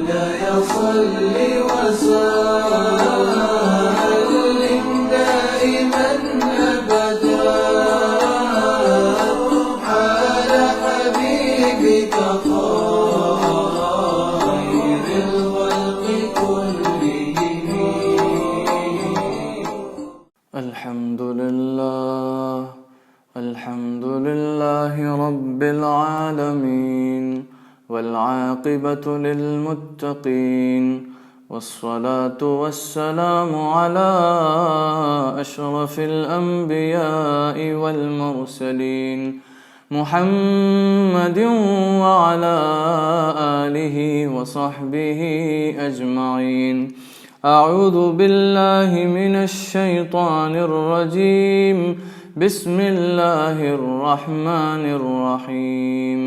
مولاي صل وسلم دائما أبدا على حبيبك خير الخلق كلهم. الحمد لله رب العالمين، والعاقبة للمتقين، والصلاة والسلام على أشرف الأنبياء والمرسلين محمد وعلى آله وصحبه أجمعين. أعوذ بالله من الشيطان الرجيم. بسم الله الرحمن الرحيم.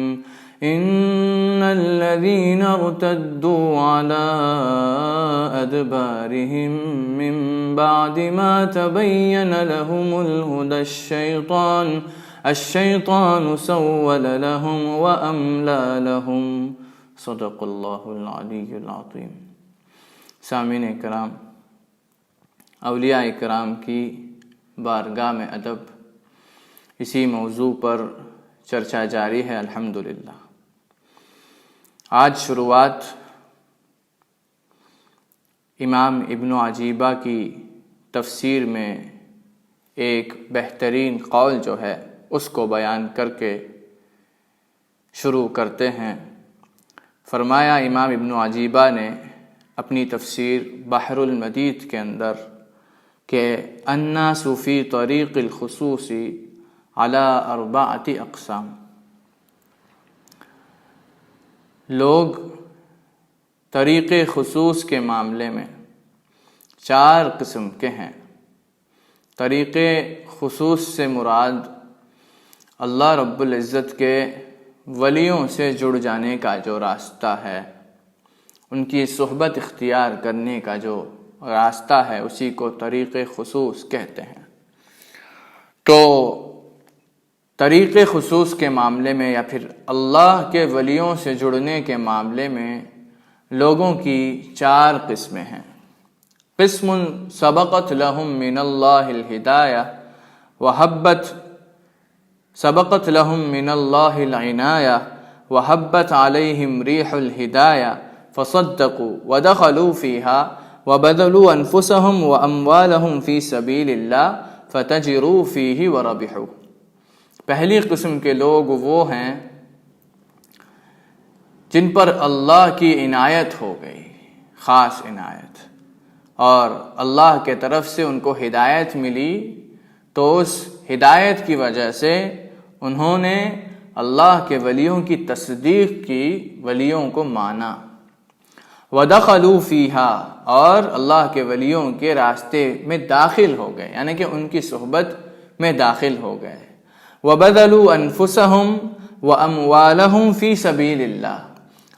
إن الذين ارتدوا على أدبارهم من بعد ما تبين لهم الهدى الشيطان سول لهم وأملى لهم. صدق الله العلي العظيم. سامعین کرام، اولیاء کرام کی بارگاہ میں ادب، اسی موضوع پر چرچا جاری ہے الحمدللہ. آج شروعات امام ابن عجیبہ کی تفسیر میں ایک بہترین قول جو ہے اس کو بیان کر کے شروع کرتے ہیں. فرمایا امام ابن عجیبہ نے اپنی تفسیر بحر المدید کے اندر کہ الناس فی طریق الخصوص علی اربعۃ اقسام، لوگ طریق خصوص کے معاملے میں 4 قسم کے ہیں. طریق خصوص سے مراد اللہ رب العزت کے ولیوں سے جڑ جانے کا جو راستہ ہے، ان کی صحبت اختیار کرنے کا جو راستہ ہے، اسی کو طریق خصوص کہتے ہیں. تو طریق خصوص کے معاملے میں یا پھر اللہ کے ولیوں سے جڑنے کے معاملے میں لوگوں کی 4 قسمیں ہیں. قسم سبقت لهم من اللہ الہدایہ سبقت لهم من اللہ العنایہ وحبت علیہم ریح الہدایہ فصدقوا ودخلوا فیہا وبذلوا انفسهم واموالهم فی سبیل اللہ فتجروا فیہ وربحوا. پہلی قسم کے لوگ وہ ہیں جن پر اللہ کی عنایت ہو گئی، خاص عنایت، اور اللہ کے طرف سے ان کو ہدایت ملی، تو اس ہدایت کی وجہ سے انہوں نے اللہ کے ولیوں کی تصدیق کی، ولیوں کو مانا. وَدَخَلُوا فِيهَا، اور اللہ کے ولیوں کے راستے میں داخل ہو گئے، یعنی کہ ان کی صحبت میں داخل ہو گئے. وَبَذَلُوا أَنفُسَهُمْ وَأَمْوَالَهُمْ فِي سَبِيلِ اللَّهِ،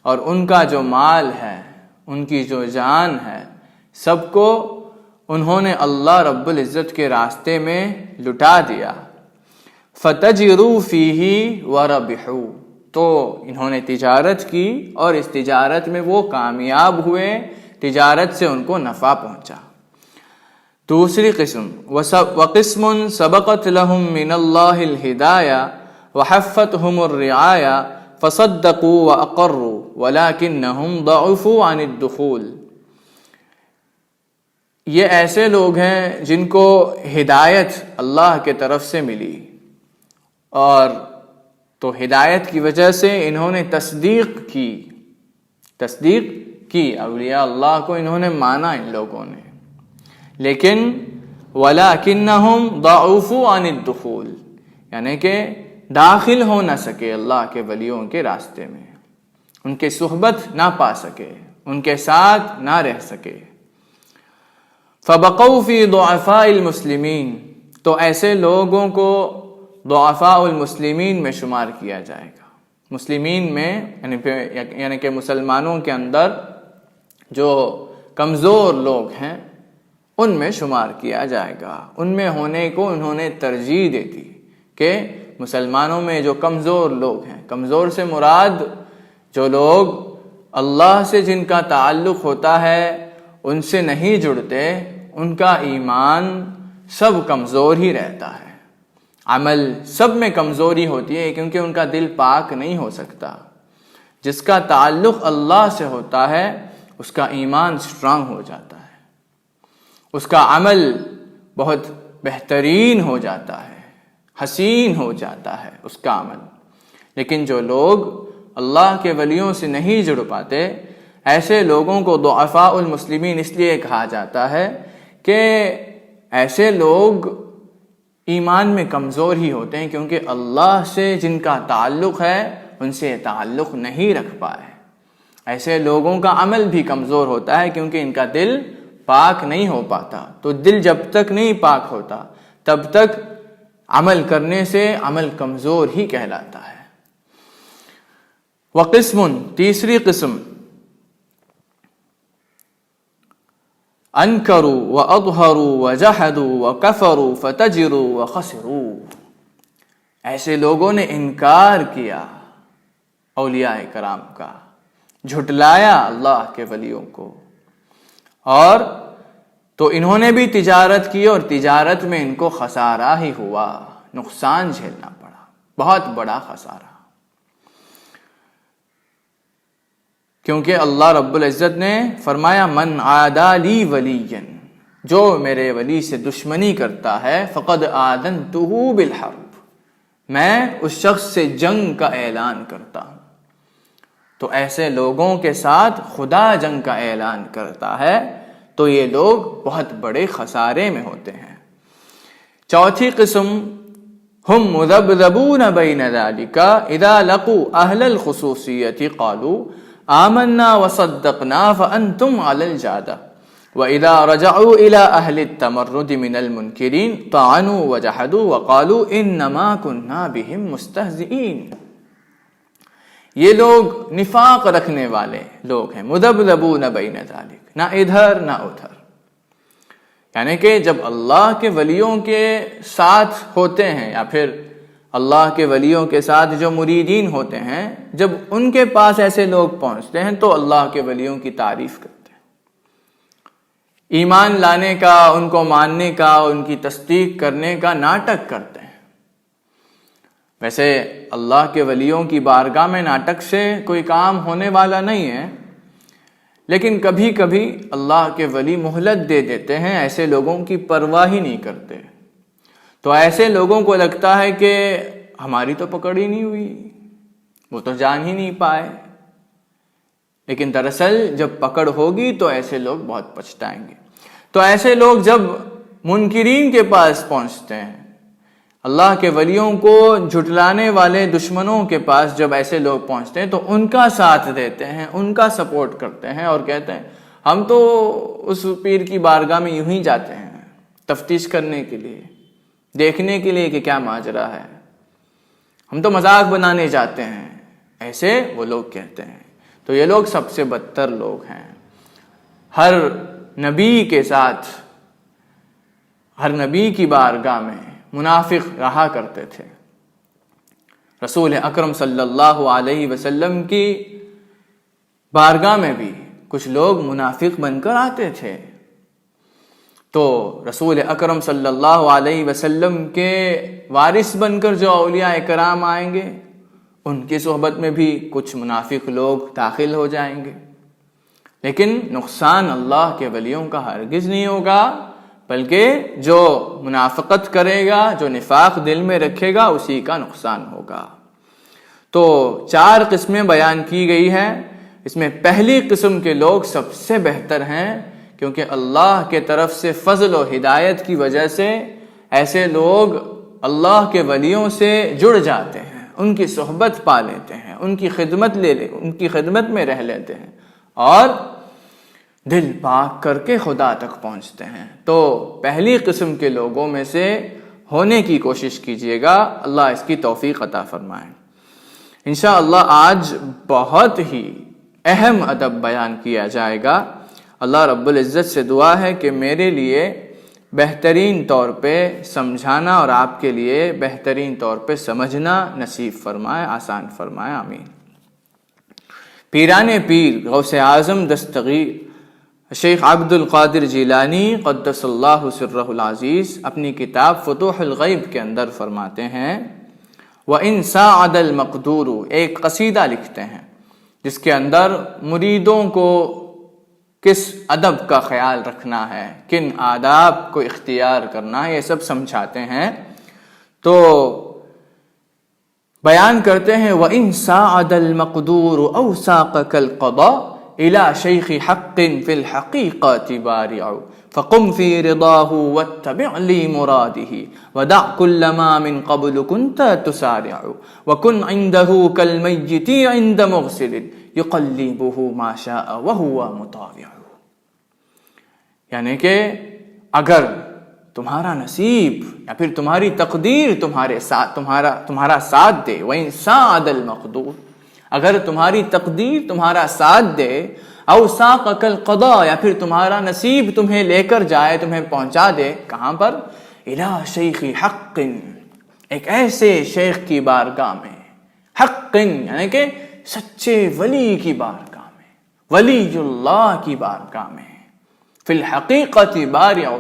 اور ان کا جو مال ہے، ان کی جو جان ہے، سب کو انہوں نے اللہ رب العزت کے راستے میں لٹا دیا. فَتَجِرُوا فِيهِ وَرَبِحُوا، تو انہوں نے تجارت کی اور اس تجارت میں وہ کامیاب ہوئے، تجارت سے ان کو نفع پہنچا. دوسری قسم وقسم سبقت لهم من اللہ الہدایہ وحفتهم الرعایہ فصدقوا واقروا ولکنہم ضعفوا عن الدخول. یہ ایسے لوگ ہیں جن کو ہدایت اللہ کے طرف سے ملی، اور تو ہدایت کی وجہ سے انہوں نے تصدیق کی اولیاء اللہ کو انہوں نے مانا ان لوگوں نے، لیکن وَلَكِنَّهُمْ ضَعُفُوا عَنِ الدُّخُولِ، یعنی کہ داخل ہو نہ سکے اللہ کے ولیوں کے راستے میں، ان کے صحبت نہ پا سکے، ان کے ساتھ نہ رہ سکے. فَبَقَوْا فِي ضُعَفَاءِ الْمُسْلِمِينَ، تو ایسے لوگوں کو ضعفاء المسلمین میں شمار کیا جائے گا. مسلمین میں یعنی کہ مسلمانوں کے اندر جو کمزور لوگ ہیں ان میں شمار کیا جائے گا. ان میں ہونے کو انہوں نے ترجیح دے دی کہ مسلمانوں میں جو کمزور لوگ ہیں، کمزور سے مراد جو لوگ اللہ سے جن کا تعلق ہوتا ہے ان سے نہیں جڑتے، ان کا ایمان سب کمزور ہی رہتا ہے، عمل سب میں کمزوری ہوتی ہے کیونکہ ان کا دل پاک نہیں ہو سکتا۔ جس کا تعلق اللہ سے ہوتا ہے اس کا ایمان اسٹرانگ ہو جاتا ہے، اس کا عمل بہت بہترین ہو جاتا ہے، حسین ہو جاتا ہے اس کا عمل۔ لیکن جو لوگ اللہ کے ولیوں سے نہیں جڑ پاتے، ایسے لوگوں کو ضعفاء المسلمین اس لیے کہا جاتا ہے کہ ایسے لوگ ایمان میں کمزور ہی ہوتے ہیں کیونکہ اللہ سے جن کا تعلق ہے ان سے تعلق نہیں رکھ پائے۔ ایسے لوگوں کا عمل بھی کمزور ہوتا ہے کیونکہ ان کا دل پاک نہیں ہو پاتا۔ تو دل جب تک نہیں پاک ہوتا تب تک عمل کرنے سے عمل کمزور ہی کہلاتا ہے۔ وقسم، تیسری قسم، انکروا واظہروا وجحدوا وکفروا فتجروا وخسروا، ایسے لوگوں نے انکار کیا اولیاء کرام کا، جھٹلایا اللہ کے ولیوں کو، اور تو انہوں نے بھی تجارت کی اور تجارت میں ان کو خسارہ ہی ہوا، نقصان جھیلنا پڑا، بہت بڑا خسارہ۔ کیونکہ اللہ رب العزت نے فرمایا من عادی لی ولیًا، جو میرے ولی سے دشمنی کرتا ہے فقد آذنتہ بالحرب، میں اس شخص سے جنگ کا اعلان کرتا ہوں۔ تو ایسے لوگوں کے ساتھ خدا جنگ کا اعلان کرتا ہے تو یہ لوگ بہت بڑے خسارے میں ہوتے ہیں۔ چوتھی قسم، ہم مذبذبون بین ذلک اذا لقوا اہل الخصوصیۃ قالوا آمنا وصدقنا فانتم علی الجادہ واذا رجعوا الى اہل التمرد من المنکرین طعنوا وجحدوا وقالوا انما كنا بهم مستہزئین۔ یہ لوگ نفاق رکھنے والے لوگ ہیں، مذبذبون بین ذلک، نہ ادھر نہ ادھر، یعنی کہ جب اللہ کے ولیوں کے ساتھ ہوتے ہیں یا پھر اللہ کے ولیوں کے ساتھ جو مریدین ہوتے ہیں، جب ان کے پاس ایسے لوگ پہنچتے ہیں تو اللہ کے ولیوں کی تعریف کرتے ہیں، ایمان لانے کا، ان کو ماننے کا، ان کی تصدیق کرنے کا ناٹک کرتے ہیں۔ ویسے اللہ کے ولیوں کی بارگاہ میں ناٹک سے کوئی کام ہونے والا نہیں ہے، لیکن کبھی کبھی اللہ کے ولی مہلت دے دیتے ہیں، ایسے لوگوں کی پرواہ ہی نہیں کرتے، تو ایسے لوگوں کو لگتا ہے کہ ہماری تو پکڑ ہی نہیں ہوئی، وہ تو جان ہی نہیں پائے، لیکن دراصل جب پکڑ ہوگی تو ایسے لوگ بہت پچھتائیں گے۔ تو ایسے لوگ جب منکرین کے پاس پہنچتے ہیں، اللہ کے ولیوں کو جھٹلانے والے دشمنوں کے پاس جب ایسے لوگ پہنچتے ہیں تو ان کا ساتھ دیتے ہیں، ان کا سپورٹ کرتے ہیں اور کہتے ہیں ہم تو اس پیر کی بارگاہ میں یوں ہی جاتے ہیں تفتیش کرنے کے لیے، دیکھنے کے لیے کہ کیا ماجرا ہے، ہم تو مذاق بنانے جاتے ہیں، ایسے وہ لوگ کہتے ہیں۔ تو یہ لوگ سب سے بدتر لوگ ہیں۔ ہر نبی کے ساتھ، ہر نبی کی بارگاہ میں منافق رہا کرتے تھے۔ رسول اکرم صلی اللہ علیہ وسلم کی بارگاہ میں بھی کچھ لوگ منافق بن کر آتے تھے، تو رسول اکرم صلی اللہ علیہ وسلم کے وارث بن کر جو اولیاء کرام آئیں گے ان کی صحبت میں بھی کچھ منافق لوگ داخل ہو جائیں گے، لیکن نقصان اللہ کے ولیوں کا ہرگز نہیں ہوگا، بلکہ جو منافقت کرے گا، جو نفاق دل میں رکھے گا، اسی کا نقصان ہوگا۔ تو 4 قسمیں بیان کی گئی ہیں، اس میں پہلی قسم کے لوگ سب سے بہتر ہیں، کیونکہ اللہ کے طرف سے فضل و ہدایت کی وجہ سے ایسے لوگ اللہ کے ولیوں سے جڑ جاتے ہیں، ان کی صحبت پا لیتے ہیں، ان کی خدمت میں رہ لیتے ہیں اور دل پاک کر کے خدا تک پہنچتے ہیں۔ تو پہلی قسم کے لوگوں میں سے ہونے کی کوشش کیجیے گا، اللہ اس کی توفیق عطا فرمائے۔ انشاءاللہ آج بہت ہی اہم ادب بیان کیا جائے گا۔ اللہ رب العزت سے دعا ہے کہ میرے لیے بہترین طور پہ سمجھانا اور آپ کے لیے بہترین طور پہ سمجھنا نصیب فرمائے، آسان فرمائے، آمین۔ پیران پیر غوث اعظم دستگیر شیخ عبد القادر جیلانی قدس اللہ سرہ العزیز اپنی کتاب فتوح الغیب کے اندر فرماتے ہیں وَإِن سَاعَدَ الْمَقْدُورُ، ایک قصیدہ لکھتے ہیں جس کے اندر مریدوں کو کس ادب کا خیال رکھنا ہے، کن آداب کو اختیار کرنا ہے، یہ سب سمجھاتے ہیں. تو بیان کرتے ہیں وَإِن سَاعَدَ الْمَقْدُورُ أَوْ سَاقَكَ الْقَضَاءُ إِلَى شَيْخِ حَقٍّ فِي الْحَقِيقَةِ بَارِعُ فَقُمْ فِي رِضَاهُ وَاتَّبِعْ لِي مُرَادِهِ وَدَعْ كُلَّ مَا مِنْ قَبْلُ كُنْتَ تُسَارِعُ وَكُنْ عِنْدَهُ كَالْمَيِّتِ عِنْدَ مُغْسِلٍ يُقَلِّبُهُ مَا شَاءَ وَهُوَ مُطَاوِعُ. یعنی کہ اگر تمہارا نصیب یا پھر تمہاری تقدیر تمہارے ساتھ تمہارا ساتھ دے، وَإِن سَاعَدَ الْمَقْدُورُ، اگر تمہاری تقدیر تمہارا ساتھ دے، او ساقک القضاء، یا پھر تمہارا نصیب تمہیں لے کر جائے، تمہیں پہنچا دے کہاں پر؟ الی شیخ حق، ایک ایسے شیخ کی بارگاہ میں، حق یعنی کہ سچے ولی کی بارگاہ میں، ولی اللہ کی بارگاہ میں، فی الحقیقت بارع،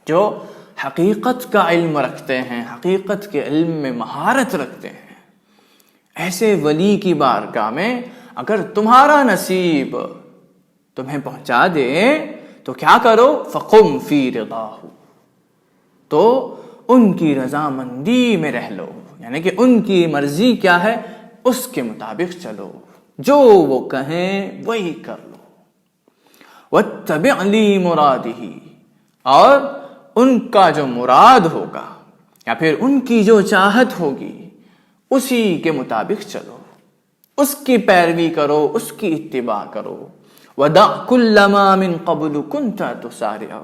جو حقیقت کا علم رکھتے ہیں، حقیقت کے علم میں مہارت رکھتے ہیں، ایسے ولی کی بارگاہ میں اگر تمہارا نصیب تمہیں پہنچا دے تو کیا کرو؟ فقم فی رضاہ، تو ان کی رضامندی میں رہ لو، یعنی کہ ان کی مرضی کیا ہے اس کے مطابق چلو، جو وہ کہیں وہی کر لو. واتبع لی مرادہ، اور ان کا جو مراد ہوگا یا پھر ان کی جو چاہت ہوگی اسی کے مطابق چلو، اس کی پیروی کرو، اس کی اتباع کرو. وَدَعْ كُلَّ مَا مِن قَبْلُ كُنْتَ تُسَارِعُ،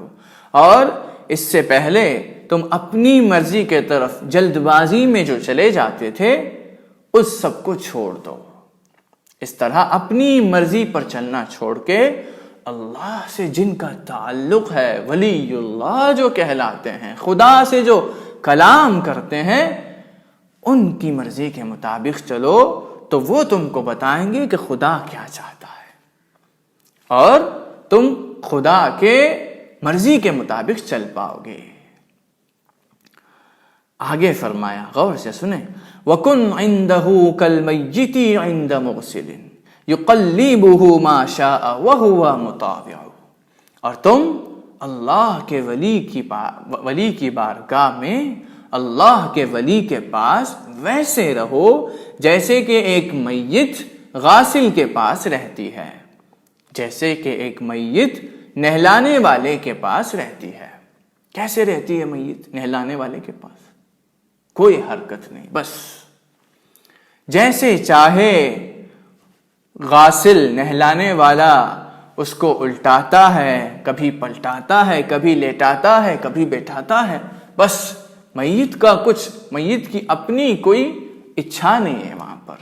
اور اس سے پہلے تم اپنی مرضی کے طرف جلد بازی میں جو چلے جاتے تھے اس سب کو چھوڑ دو. اس طرح اپنی مرضی پر چلنا چھوڑ کے اللہ سے جن کا تعلق ہے، ولی اللہ جو کہلاتے ہیں، خدا سے جو کلام کرتے ہیں، ان کی مرضی کے مطابق چلو تو وہ تم کو بتائیں گے کہ خدا کیا چاہتا ہے، اور تم خدا کے مرضی کے مطابق چل پاؤ گے. آگے فرمایا، غور سے سنیں، وَكُنْ عِنْدَهُ كَالْمَيِّتِ عِنْدَ مُغْسِلٍ يُقَلِّبُهُ مَا شَاءَ وَهُوَ مُطَاوِعُ، اور تم اللہ کے ولی کی بارگاہ میں، اللہ کے ولی کے پاس ویسے رہو جیسے کہ ایک میت غاسل کے پاس رہتی ہے، جیسے کہ ایک میت نہلانے والے کے پاس رہتی ہے. کیسے رہتی ہے میت نہلانے والے کے پاس؟ کوئی حرکت نہیں، بس جیسے چاہے غاسل نہلانے والا اس کو الٹاتا ہے، کبھی پلٹاتا ہے، کبھی لیٹاتا ہے، کبھی بیٹھاتا ہے، بس میت کی اپنی کوئی اچھا نہیں ہے وہاں پر.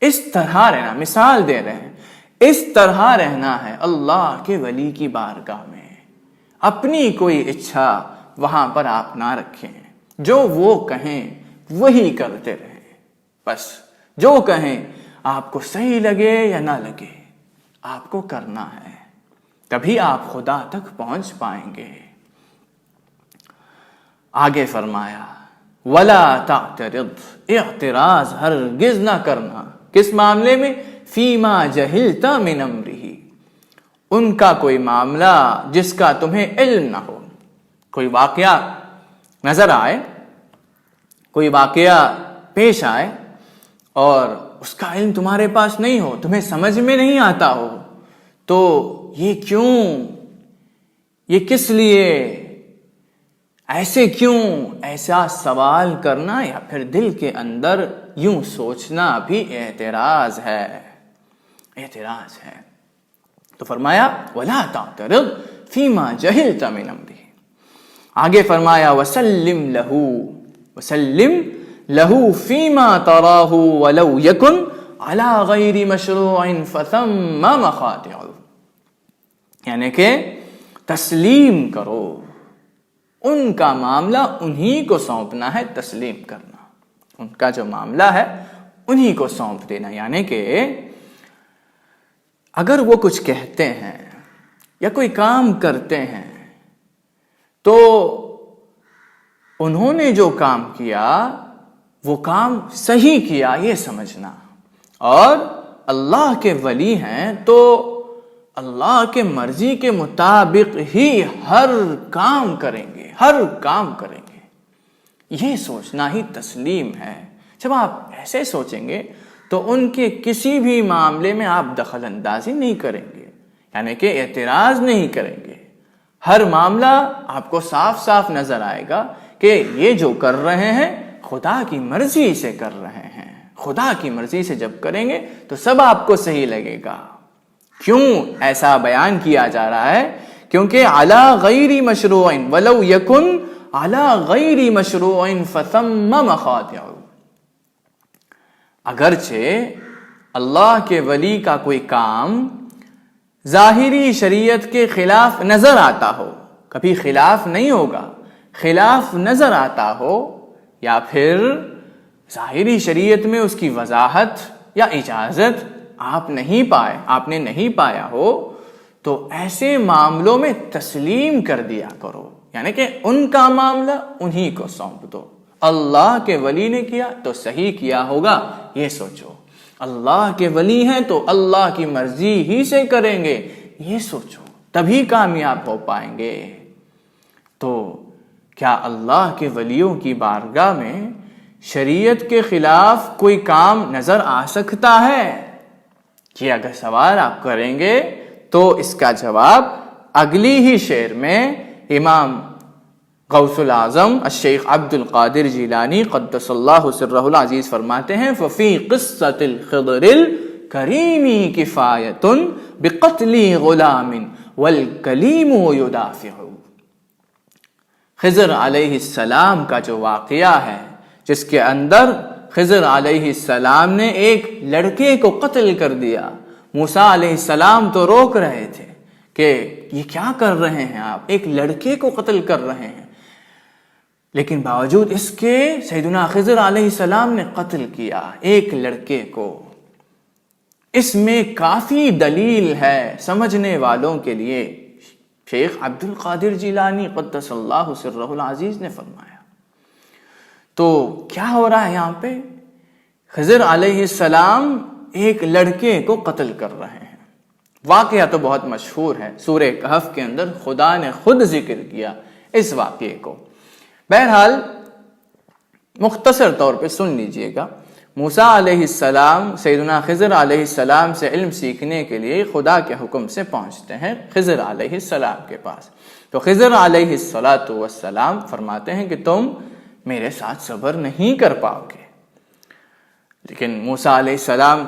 اس طرح رہنا، مثال دے رہے ہیں، اس طرح رہنا ہے اللہ کے ولی کی بارگاہ میں. اپنی کوئی اچھا وہاں پر آپ نہ رکھیں، جو وہ کہیں وہی کرتے رہیں، بس جو کہیں آپ کو صحیح لگے یا نہ لگے آپ کو کرنا ہے، تبھی آپ خدا تک پہنچ پائیں گے. آگے فرمایا وَلَا تَعْتَرِضْ، اعتراض ہرگز نہ کرنا. کس معاملے میں؟ فِيمَا جَهِلْتَ مِنْ أَمْرِهِ، ان کا کوئی معاملہ جس کا تمہیں علم نہ ہو. کوئی واقعہ نظر آئے، کوئی واقعہ پیش آئے اور اس کا علم تمہارے پاس نہیں ہو، تمہیں سمجھ میں نہیں آتا ہو، تو یہ کیوں، یہ کس لیے، ایسے کیوں، ایسا سوال کرنا یا پھر دل کے اندر یوں سوچنا بھی اعتراض ہے، اعتراض ہے. تو فرمایا وَلَا تَعْتَرِضْ فِيمَا جَهِلْتَ مِنْ أَمْرِهِ. آگے فرمایا وَسَلِّمْ لَهُ فِيمَا تَرَاهُ وَلَوْ يَكُنْ عَلَى غَيْرِ مَشْرُوعٍ فَثَمَّ مَخَاطِعُ، یعنی کہ تسلیم کرو، ان کا معاملہ انہی کو سونپنا ہے، تسلیم کرنا، ان کا جو معاملہ ہے انہی کو سونپ دینا. یعنی کہ اگر وہ کچھ کہتے ہیں یا کوئی کام کرتے ہیں تو انہوں نے جو کام کیا وہ کام صحیح کیا یہ سمجھنا، اور اللہ کے ولی ہیں تو اللہ کے مرضی کے مطابق ہی ہر کام کریں گے، ہر کام کریں گے، یہ سوچنا ہی تسلیم ہے۔ جب آپ ایسے سوچیں گے تو ان کے کسی بھی معاملے میں آپ دخل اندازی نہیں کریں گے، یعنی کہ اعتراض نہیں کریں گے۔ ہر معاملہ آپ کو صاف صاف نظر آئے گا کہ یہ جو کر رہے ہیں خدا کی مرضی سے کر رہے ہیں، خدا کی مرضی سے جب کریں گے تو سب آپ کو صحیح لگے گا۔ کیوں ایسا بیان کیا جا رہا ہے؟ کیونکہ علی غیر مشروع ولو یکن علی غیر مشروع فثم مخاطع، اگرچہ اللہ کے ولی کا کوئی کام ظاہری شریعت کے خلاف نظر آتا ہو، کبھی خلاف نہیں ہوگا، خلاف نظر آتا ہو، یا پھر ظاہری شریعت میں اس کی وضاحت یا اجازت آپ نے نہیں پایا ہو، تو ایسے معاملوں میں تسلیم کر دیا کرو، یعنی کہ ان کا معاملہ انہی کو سونپ دو۔ اللہ کے ولی نے کیا تو صحیح کیا ہوگا یہ سوچو، اللہ کے ولی ہیں تو اللہ کی مرضی ہی سے کریں گے یہ سوچو، تبھی کامیاب ہو پائیں گے۔ تو کیا اللہ کے ولیوں کی بارگاہ میں شریعت کے خلاف کوئی کام نظر آ سکتا ہے؟ یہ اگر سوال آپ کریں گے تو اس کا جواب اگلی ہی شعر میں امام غوث العظم الشیخ عبد القادر جیلانی قدس اللہ سرہ العزیز فرماتے ہیں ففی قصۃ الخضر الکریم کفایۃ بقتل غلام والکلیم یدافع۔ خضر علیہ السلام کا جو واقعہ ہے جس کے اندر خضر علیہ السلام نے ایک لڑکے کو قتل کر دیا، موسیٰ علیہ السلام تو روک رہے تھے کہ یہ کیا کر رہے ہیں آپ، ایک لڑکے کو قتل کر رہے ہیں، لیکن باوجود اس کے سیدنا خضر علیہ السلام نے قتل کیا ایک لڑکے کو۔ اس میں کافی دلیل ہے سمجھنے والوں کے لیے۔ شیخ عبد القادر جیلانی قدس اللہ سرہ العزیز نے فرمایا۔ تو کیا ہو رہا ہے یہاں پہ؟ خضر علیہ السلام ایک لڑکے کو قتل کر رہے ہیں۔ واقعہ تو بہت مشہور ہے، سورہ کہف کے اندر خدا نے خود ذکر کیا اس واقعے کو۔ بہرحال مختصر طور پہ سن لیجئے گا۔ موسیٰ علیہ السلام سیدنا خضر علیہ السلام سے علم سیکھنے کے لیے خدا کے حکم سے پہنچتے ہیں خضر علیہ السلام کے پاس۔ تو خضر علیہ السلام فرماتے ہیں کہ تم میرے ساتھ صبر نہیں کر پاؤ گے، لیکن موسیٰ علیہ السلام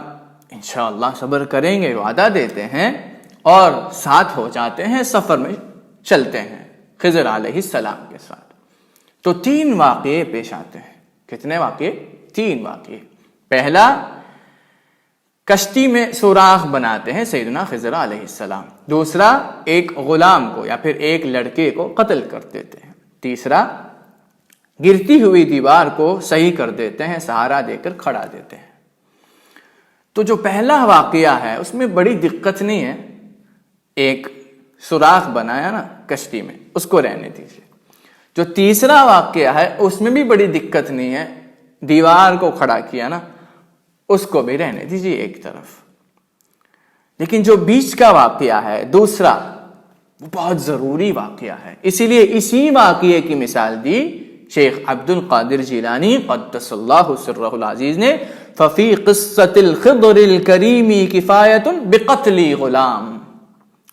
انشاءاللہ صبر کریں گے، وعدہ دیتے ہیں، اور ساتھ ہو جاتے ہیں، سفر میں چلتے ہیں خضر علیہ السلام کے ساتھ۔ تو 3 واقعے پیش آتے ہیں۔ کتنے واقعے؟ 3 واقعے۔ پہلا، کشتی میں سوراخ بناتے ہیں سیدنا خضر علیہ السلام۔ دوسرا، ایک غلام کو یا پھر ایک لڑکے کو قتل کر دیتے ہیں۔ تیسرا، گرتی ہوئی دیوار کو صحیح کر دیتے ہیں، سہارا دے کر کھڑا دیتے ہیں۔ تو جو پہلا واقعہ ہے اس میں بڑی دقت نہیں ہے، ایک سوراخ بنایا نا کشتی میں، اس کو رہنے دیجیے۔ جو تیسرا واقعہ ہے اس میں بھی بڑی دقت نہیں ہے، دیوار کو کھڑا کیا نا، اس کو بھی رہنے دیجیے ایک طرف۔ لیکن جو بیچ کا واقعہ ہے دوسرا، وہ بہت ضروری واقعہ ہے، اسی لیے اسی واقعے کی مثال دی شیخ عبد القادر جیلانی قدس اللہ سرہ العزیز نے ففی قصۃ الخضر الکریم کفایۃ بقتل غلام۔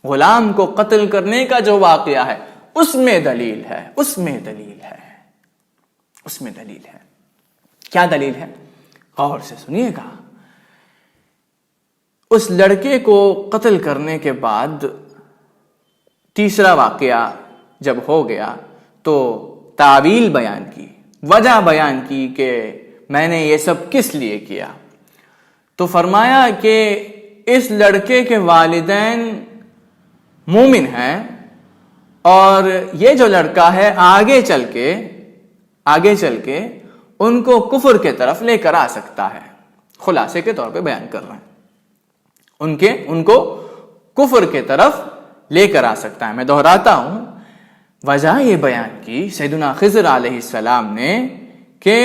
غلام کو قتل کرنے کا جو واقعہ ہے اس میں دلیل ہے، اس میں دلیل ہے، اس میں دلیل ہے۔ کیا دلیل ہے؟ غور سے سنیے گا۔ اس لڑکے کو قتل کرنے کے بعد تیسرا واقعہ جب ہو گیا تو تعویل بیان کی، وجہ بیان کی کہ میں نے یہ سب کس لیے کیا۔ تو فرمایا کہ اس لڑکے کے والدین مومن ہیں، اور یہ جو لڑکا ہے آگے چل کے ان کو کفر کے طرف لے کر آ سکتا ہے۔ خلاصے کے طور پہ بیان کر رہے ہیں، ان کو کفر کے طرف لے کر آ سکتا ہے. میں دہراتا ہوں، وجہ یہ بیان کی سیدنا خضر علیہ السلام نے کہ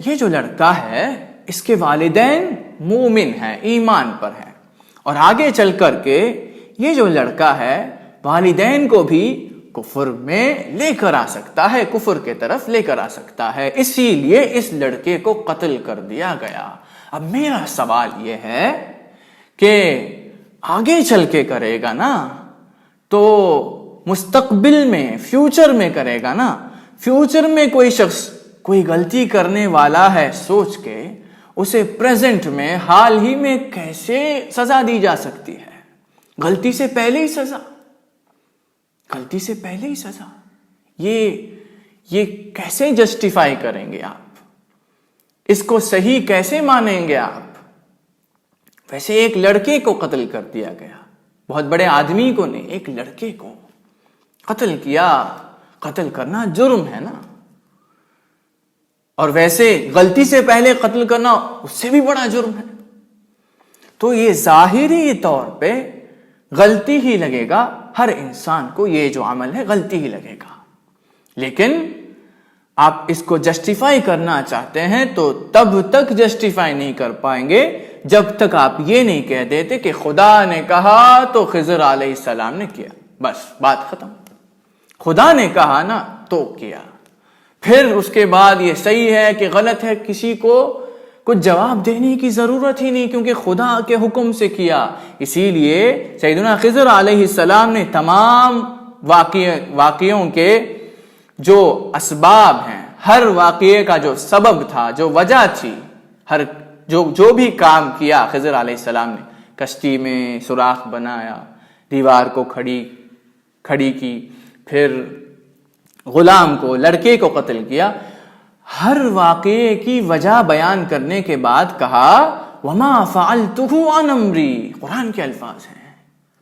یہ جو لڑکا ہے اس کے والدین مومن ہیں، ایمان پر ہیں، اور آگے چل کر کے یہ جو لڑکا ہے والدین کو بھی کفر میں لے کر آ سکتا ہے، کفر کے طرف لے کر آ سکتا ہے، اسی لیے اس لڑکے کو قتل کر دیا گیا. اب میرا سوال یہ ہے کہ آگے چل کے کرے گا نا تو مستقبل میں، فیوچر میں کرے گا نا، فیوچر میں کوئی شخص کوئی غلطی کرنے والا ہے سوچ کے اسے پریزنٹ میں حال ہی میں کیسے سزا دی جا سکتی ہے؟ غلطی سے پہلے ہی سزا، غلطی سے پہلے ہی سزا، یہ کیسے جسٹیفائی کریں گے آپ؟ اس کو صحیح کیسے مانیں گے آپ؟ ویسے ایک لڑکے کو قتل کر دیا گیا، بہت بڑے آدمی کو نہیں، ایک لڑکے کو قتل کیا. قتل کرنا جرم ہے نا، اور ویسے غلطی سے پہلے قتل کرنا اس سے بھی بڑا جرم ہے. تو یہ ظاہری طور پہ غلطی ہی لگے گا، ہر انسان کو یہ جو عمل ہے غلطی ہی لگے گا. لیکن آپ اس کو جسٹیفائی کرنا چاہتے ہیں تو تب تک جسٹیفائی نہیں کر پائیں گے جب تک آپ یہ نہیں کہہ دیتے کہ خدا نے کہا تو خضر علیہ السلام نے کیا، بس بات ختم. خدا نے کہا نا تو کیا، پھر اس کے بعد یہ صحیح ہے کہ غلط ہے کسی کو کچھ جواب دینے کی ضرورت ہی نہیں، کیونکہ خدا کے حکم سے کیا. اسی لیے سیدنا خضر علیہ السلام نے تمام واقعوں کے جو اسباب ہیں، ہر واقعے کا جو سبب تھا، جو وجہ تھی، جو بھی کام کیا خضر علیہ السلام نے، کشتی میں سوراخ بنایا، دیوار کو کھڑی کی، پھر غلام کو، لڑکے کو قتل کیا، ہر واقعے کی وجہ بیان کرنے کے بعد کہا وما فعلتہ عن امری. قرآن کے الفاظ ہیں،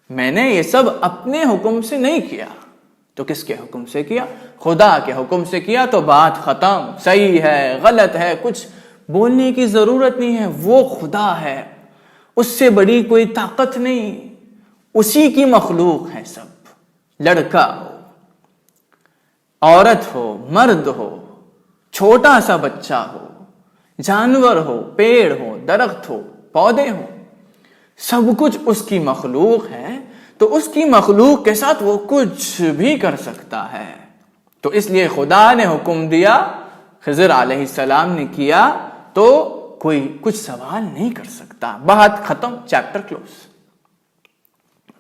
میں نے یہ سب اپنے حکم سے نہیں کیا. تو کس کے حکم سے کیا؟ خدا کے حکم سے کیا. تو بات ختم. صحیح ہے، غلط ہے، کچھ بولنے کی ضرورت نہیں ہے. وہ خدا ہے، اس سے بڑی کوئی طاقت نہیں، اسی کی مخلوق ہے سب. لڑکا ہو، عورت ہو، مرد ہو، چھوٹا سا بچہ ہو، جانور ہو، پیڑ ہو، درخت ہو، پودے ہو، سب کچھ اس کی مخلوق ہے. تو اس کی مخلوق کے ساتھ وہ کچھ بھی کر سکتا ہے. تو اس لیے خدا نے حکم دیا، خضر علیہ السلام نے کیا، تو کوئی کچھ سوال نہیں کر سکتا. بات ختم، چیپٹر کلوز،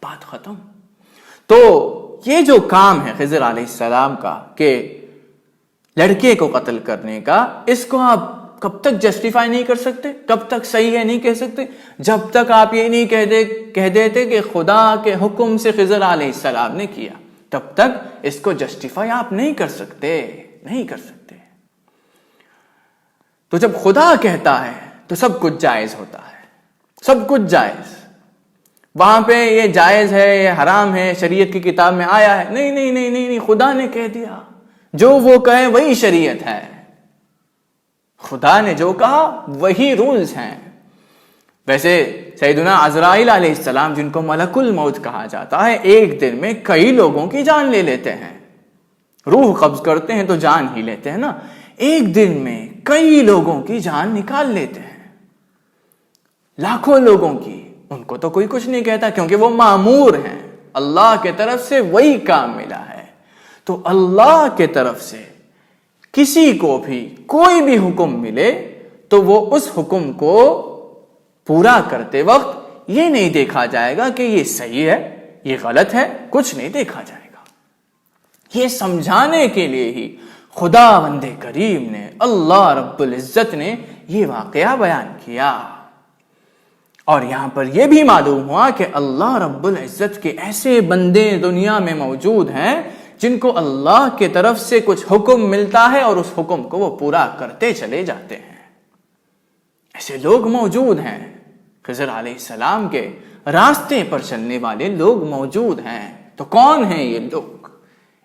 بات ختم. تو یہ جو کام ہے خضر علیہ السلام کا کہ لڑکے کو قتل کرنے کا، اس کو آپ کب تک جسٹیفائی نہیں کر سکتے، کب تک صحیح ہے نہیں کہہ سکتے؟ جب تک آپ یہ نہیں کہہ دیتے کہ خدا کے حکم سے خضر علیہ السلام نے کیا، تب تک اس کو جسٹیفائی آپ نہیں کر سکتے، نہیں کر سکتے. تو جب خدا کہتا ہے تو سب کچھ جائز ہوتا ہے، سب کچھ جائز. وہاں پہ یہ جائز ہے، یہ حرام ہے، شریعت کی کتاب میں آیا ہے، نہیں نہیں نہیں نہیں، خدا نے کہہ دیا، جو وہ کہے وہی شریعت ہے. خدا نے جو کہا وہی رولز ہیں. ویسے سیدنا عزرائیل علیہ السلام، جن کو ملک الموت کہا جاتا ہے، ایک دن میں کئی لوگوں کی جان لے لیتے ہیں. روح قبض کرتے ہیں تو جان ہی لیتے ہیں نا. ایک دن میں کئی لوگوں کی جان نکال لیتے ہیں، لاکھوں لوگوں کی. ان کو تو کوئی کچھ نہیں کہتا کیونکہ وہ مامور ہیں، اللہ کے طرف سے وہی کام ملا ہے. تو اللہ کے طرف سے کسی کو بھی کوئی بھی حکم ملے تو وہ اس حکم کو پورا کرتے وقت یہ نہیں دیکھا جائے گا کہ یہ صحیح ہے، یہ غلط ہے، کچھ نہیں دیکھا جائے گا. یہ سمجھانے کے لیے ہی خداوند کریم نے، اللہ رب العزت نے یہ واقعہ بیان کیا. اور یہاں پر یہ بھی معلوم ہوا کہ اللہ رب العزت کے ایسے بندے دنیا میں موجود ہیں جن کو اللہ کے طرف سے کچھ حکم ملتا ہے اور اس حکم کو وہ پورا کرتے چلے جاتے ہیں. ایسے لوگ موجود ہیں، خضر علیہ السلام کے راستے پر چلنے والے لوگ موجود ہیں. تو کون ہیں یہ لوگ؟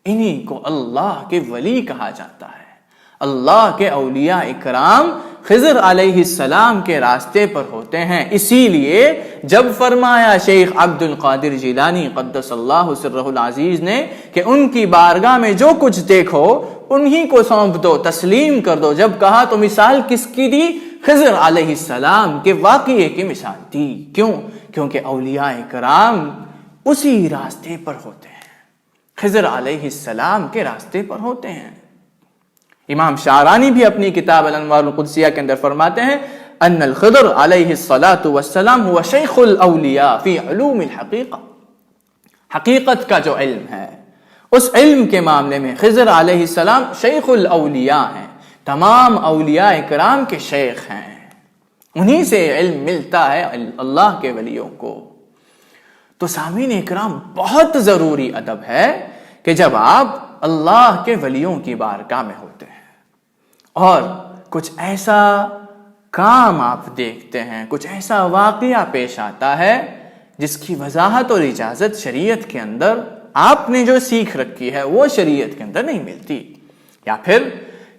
انہی کو اللہ کے ولی کہا جاتا ہے. اللہ کے اولیاء اکرام خضر علیہ السلام کے راستے پر ہوتے ہیں۔ اسی لیے جب فرمایا شیخ عبد القادر جیلانی قدس اللہ سرہ العزیز نے کہ ان کی بارگاہ میں جو کچھ دیکھو انہی کو سونپ دو، تسلیم کر دو، جب کہا تو مثال کس کی دی؟ خضر علیہ السلام کے واقعے کی مثال دی۔ کیوں؟ کیونکہ اولیاء کرام اسی راستے پر ہوتے ہیں، خضر علیہ السلام کے راستے پر ہوتے ہیں۔ امام شعرانی بھی اپنی کتاب الانوار القدسیہ کے اندر فرماتے ہیں ان الخضر علیہ الصلاۃ والسلام هو شیخ الاولیاء فی علوم الحقیقہ، حقیقت کا جو علم ہے اس علم کے معاملے میں خضر علیہ السلام شیخ الاولیاء ہیں، تمام اولیاء کرام کے شیخ ہیں، انہی سے علم ملتا ہے اللہ کے ولیوں کو۔ تو سامعین اکرام، بہت ضروری ادب ہے کہ جب آپ اللہ کے ولیوں کی بارگاہ میں ہوتے ہیں اور کچھ ایسا کام آپ دیکھتے ہیں، کچھ ایسا واقعہ پیش آتا ہے جس کی وضاحت اور اجازت شریعت کے اندر آپ نے جو سیکھ رکھی ہے وہ شریعت کے اندر نہیں ملتی، یا پھر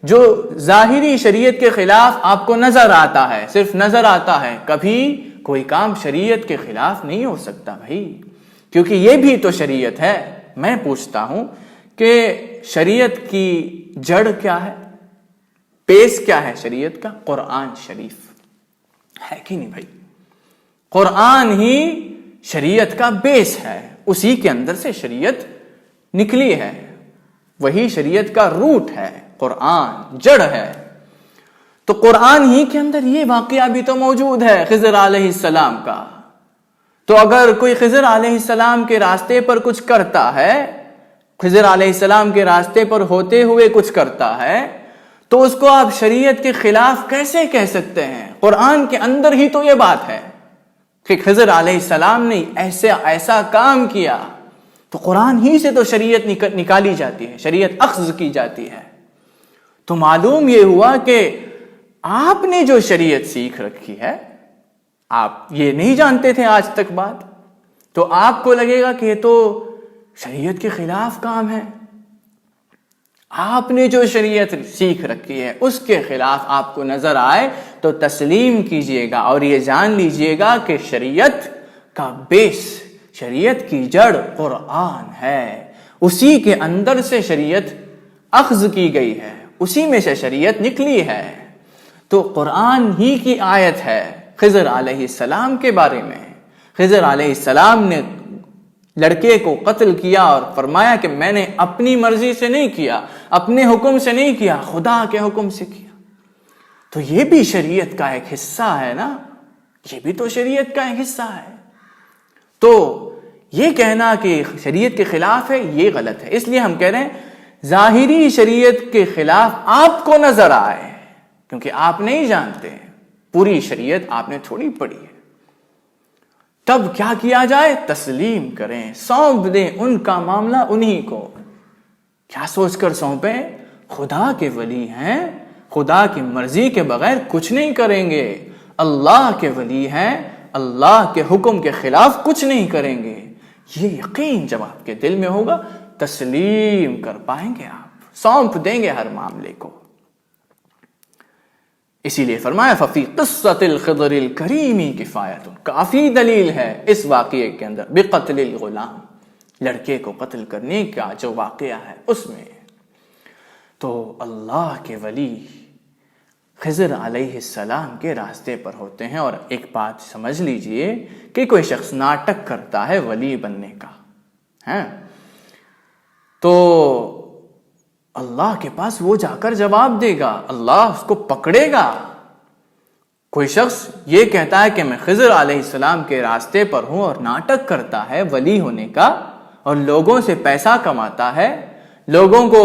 جو ظاہری شریعت کے خلاف آپ کو نظر آتا ہے، صرف نظر آتا ہے، کبھی کوئی کام شریعت کے خلاف نہیں ہو سکتا بھائی، کیونکہ یہ بھی تو شریعت ہے۔ میں پوچھتا ہوں کہ شریعت کی جڑ کیا ہے، بیس کیا ہے شریعت کا؟ قرآن شریف ہے کہ نہیں بھائی؟ قرآن ہی شریعت کا بیس ہے، اسی کے اندر سے شریعت نکلی ہے، وہی شریعت کا روٹ ہے، قرآن جڑ ہے۔ تو قرآن ہی کے اندر یہ واقعہ بھی تو موجود ہے خضر علیہ السلام کا۔ تو اگر کوئی خضر علیہ السلام کے راستے پر کچھ کرتا ہے، خضر علیہ السلام کے راستے پر ہوتے ہوئے کچھ کرتا ہے، تو اس کو آپ شریعت کے خلاف کیسے کہہ سکتے ہیں؟ قرآن کے اندر ہی تو یہ بات ہے کہ خضر علیہ السلام نے ایسا کام کیا، تو قرآن ہی سے تو شریعت نکالی جاتی ہے، شریعت اخذ کی جاتی ہے۔ تو معلوم یہ ہوا کہ آپ نے جو شریعت سیکھ رکھی ہے، آپ یہ نہیں جانتے تھے آج تک بات، تو آپ کو لگے گا کہ یہ تو شریعت کے خلاف کام ہے۔ آپ نے جو شریعت سیکھ رکھی ہے اس کے خلاف آپ کو نظر آئے تو تسلیم کیجئے گا اور یہ جان لیجئے گا کہ شریعت کا بیس، شریعت کی جڑ قرآن ہے، اسی کے اندر سے شریعت اخذ کی گئی ہے، اسی میں سے شریعت نکلی ہے۔ تو قرآن ہی کی آیت ہے خضر علیہ السلام کے بارے میں۔ خضر علیہ السلام نے لڑکے کو قتل کیا اور فرمایا کہ میں نے اپنی مرضی سے نہیں کیا، اپنے حکم سے نہیں کیا، خدا کے حکم سے کیا۔ تو یہ بھی شریعت کا ایک حصہ ہے نا، یہ بھی تو شریعت کا ایک حصہ ہے۔ تو یہ کہنا کہ شریعت کے خلاف ہے یہ غلط ہے۔ اس لیے ہم کہہ رہے ہیں ظاہری شریعت کے خلاف آپ کو نظر آئے، کیونکہ آپ نہیں جانتے، پوری شریعت آپ نے تھوڑی پڑھی ہے، تب کیا کیا جائے؟ تسلیم کریں، سونپ دیں ان کا معاملہ انہی کو۔ کیا سوچ کر سونپیں؟ خدا کے ولی ہیں، خدا کی مرضی کے بغیر کچھ نہیں کریں گے، اللہ کے ولی ہیں، اللہ کے حکم کے خلاف کچھ نہیں کریں گے۔ یہ یقین جب آپ کے دل میں ہوگا تسلیم کر پائیں گے، آپ سونپ دیں گے ہر معاملے کو۔ اسی لیے فرمایا ففی قصۃ الخضر الکریم کفایت، کافی دلیل ہے اس واقعے کے اندر، بقتل الغلام، لڑکے کو قتل کرنے کا جو واقعہ ہے اس میں۔ تو اللہ کے ولی خضر علیہ السلام کے راستے پر ہوتے ہیں۔ اور ایک بات سمجھ لیجئے کہ کوئی شخص ناٹک کرتا ہے ولی بننے کا ہے تو اللہ کے پاس وہ جا کر جواب دے گا، اللہ اس کو پکڑے گا۔ کوئی شخص یہ کہتا ہے کہ میں خضر علیہ السلام کے راستے پر ہوں اور ناٹک کرتا ہے ولی ہونے کا اور لوگوں سے پیسہ کماتا ہے، لوگوں کو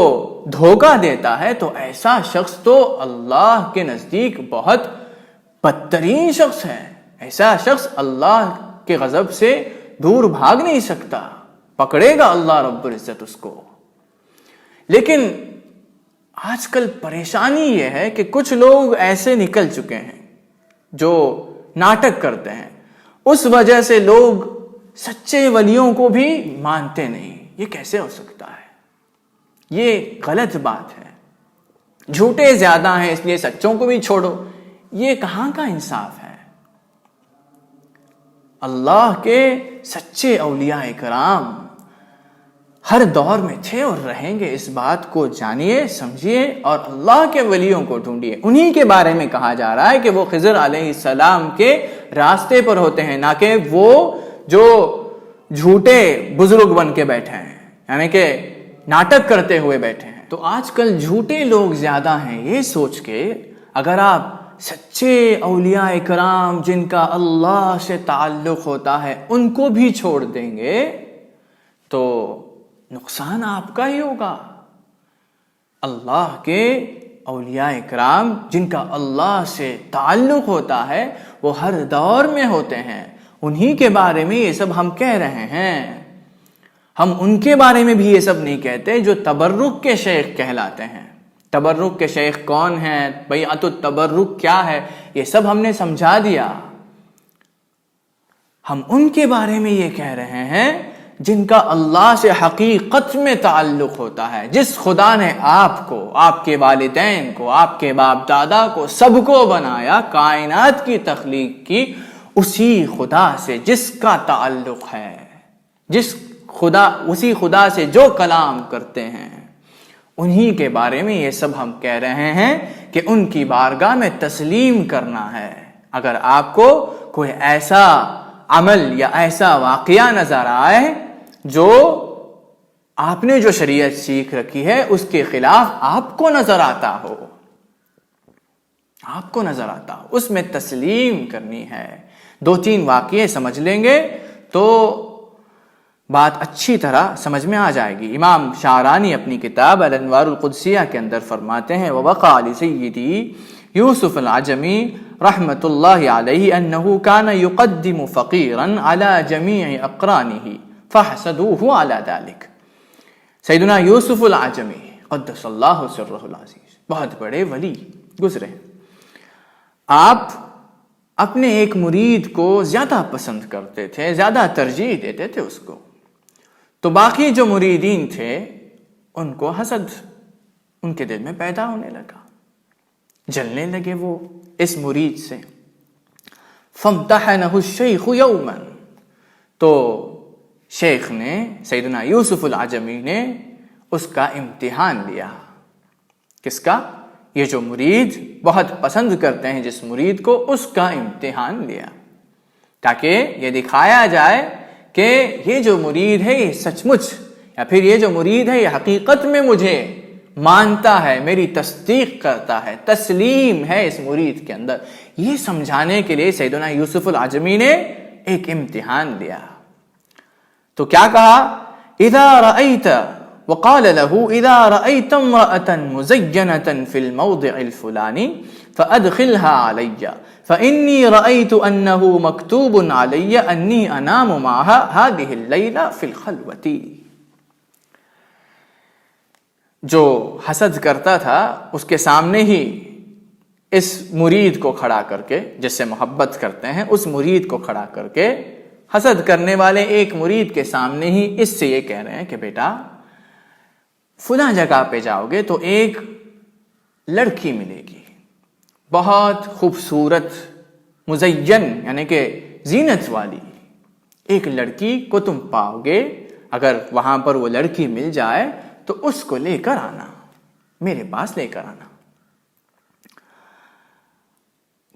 دھوکہ دیتا ہے، تو ایسا شخص تو اللہ کے نزدیک بہت بدترین شخص ہے۔ ایسا شخص اللہ کے غضب سے دور بھاگ نہیں سکتا، پکڑے گا اللہ رب العزت اس کو۔ لیکن آج کل پریشانی یہ ہے کہ کچھ لوگ ایسے نکل چکے ہیں جو ناٹک کرتے ہیں، اس وجہ سے لوگ سچے ولیوں کو بھی مانتے نہیں۔ یہ کیسے ہو سکتا ہے؟ یہ غلط بات ہے۔ جھوٹے زیادہ ہیں اس لیے سچوں کو بھی چھوڑو، یہ کہاں کا انصاف ہے؟ اللہ کے سچے اولیاء کرام ہر دور میں تھے اور رہیں گے، اس بات کو جانیے، سمجھیے اور اللہ کے ولیوں کو ڈھونڈیے۔ انہی کے بارے میں کہا جا رہا ہے کہ وہ خضر علیہ السلام کے راستے پر ہوتے ہیں، نہ کہ وہ جو جھوٹے بزرگ بن کے بیٹھے ہیں، یعنی کہ ناٹک کرتے ہوئے بیٹھے ہیں۔ تو آج کل جھوٹے لوگ زیادہ ہیں، یہ سوچ کے اگر آپ سچے اولیاء کرام جن کا اللہ سے تعلق ہوتا ہے ان کو بھی چھوڑ دیں گے تو نقصان آپ کا ہی ہوگا۔ اللہ کے اولیاء کرام جن کا اللہ سے تعلق ہوتا ہے وہ ہر دور میں ہوتے ہیں، انہی کے بارے میں یہ سب ہم کہہ رہے ہیں۔ ہم ان کے بارے میں بھی یہ سب نہیں کہتے جو تبرک کے شیخ کہلاتے ہیں۔ تبرک کے شیخ کون ہیں، بیعت التبرک کیا ہے، یہ سب ہم نے سمجھا دیا۔ ہم ان کے بارے میں یہ کہہ رہے ہیں جن کا اللہ سے حقیقت میں تعلق ہوتا ہے، جس خدا نے آپ کو، آپ کے والدین کو، آپ کے باپ دادا کو، سب کو بنایا، کائنات کی تخلیق کی، اسی خدا سے جس کا تعلق ہے، اسی خدا سے جو کلام کرتے ہیں، انہی کے بارے میں یہ سب ہم کہہ رہے ہیں کہ ان کی بارگاہ میں تسلیم کرنا ہے۔ اگر آپ کو کوئی ایسا عمل یا ایسا واقعہ نظر آئے جو آپ نے جو شریعت سیکھ رکھی ہے اس کے خلاف آپ کو نظر آتا ہو، اس میں تسلیم کرنی ہے۔ 2-3 واقعے سمجھ لیں گے تو بات اچھی طرح سمجھ میں آ جائے گی۔ امام شعرانی اپنی کتاب الانوار القدسیہ کے اندر فرماتے ہیں وَوَقَعَ لِسَيِّدِي یوسف العجمی رحمت اللہ علیہ انہو کان یقدم فقیرا علی جمیع اقرانہ فحسدوہ علی ذلک۔ سیدنا یوسف العجمی قدس اللہ سرہ العزیز بہت بڑے ولی گزرے، آپ اپنے ایک مرید کو زیادہ پسند کرتے تھے، زیادہ ترجیح دیتے تھے اس کو، تو باقی جو مریدین تھے ان کو حسد ان کے دل میں پیدا ہونے لگا، جلنے لگے وہ اس مرید سے۔ فامتحنہ الشیخ یوما، تو شیخ نے، سیدنا یوسف العجمی نے اس کا امتحان لیا۔ کس کا؟ یہ جو مرید بہت پسند کرتے ہیں جس مرید کو، اس کا امتحان لیا تاکہ یہ دکھایا جائے کہ یہ جو مرید ہے یہ سچ مچ، یا پھر یہ جو مرید ہے یہ حقیقت میں مجھے مانتا ہے، میری تصدیق کرتا ہے، تسلیم ہے اس مرید کے اندر۔ یہ سمجھانے کے لیے سیدنا یوسف العجمی نے ایک امتحان لیا۔ تو کیا کہا؟ اذا رأیت، وقال له اذا رأیت امرأة مزینة في الموضع الفلانی فأدخلها علی فإنی رأیت انه مکتوب علی انی انام معها هذه الليلة في الخلوة۔ جو حسد کرتا تھا اس کے سامنے ہی اس مرید کو کھڑا کر کے، جس سے محبت کرتے ہیں اس مرید کو کھڑا کر کے، حسد کرنے والے ایک مرید کے سامنے ہی اس سے یہ کہہ رہے ہیں کہ بیٹا فلاں جگہ پہ جاؤ گے تو ایک لڑکی ملے گی، بہت خوبصورت، مزین یعنی کہ زینت والی ایک لڑکی کو تم پاؤ گے۔ اگر وہاں پر وہ لڑکی مل جائے تو اس کو لے کر آنا، میرے پاس لے کر آنا،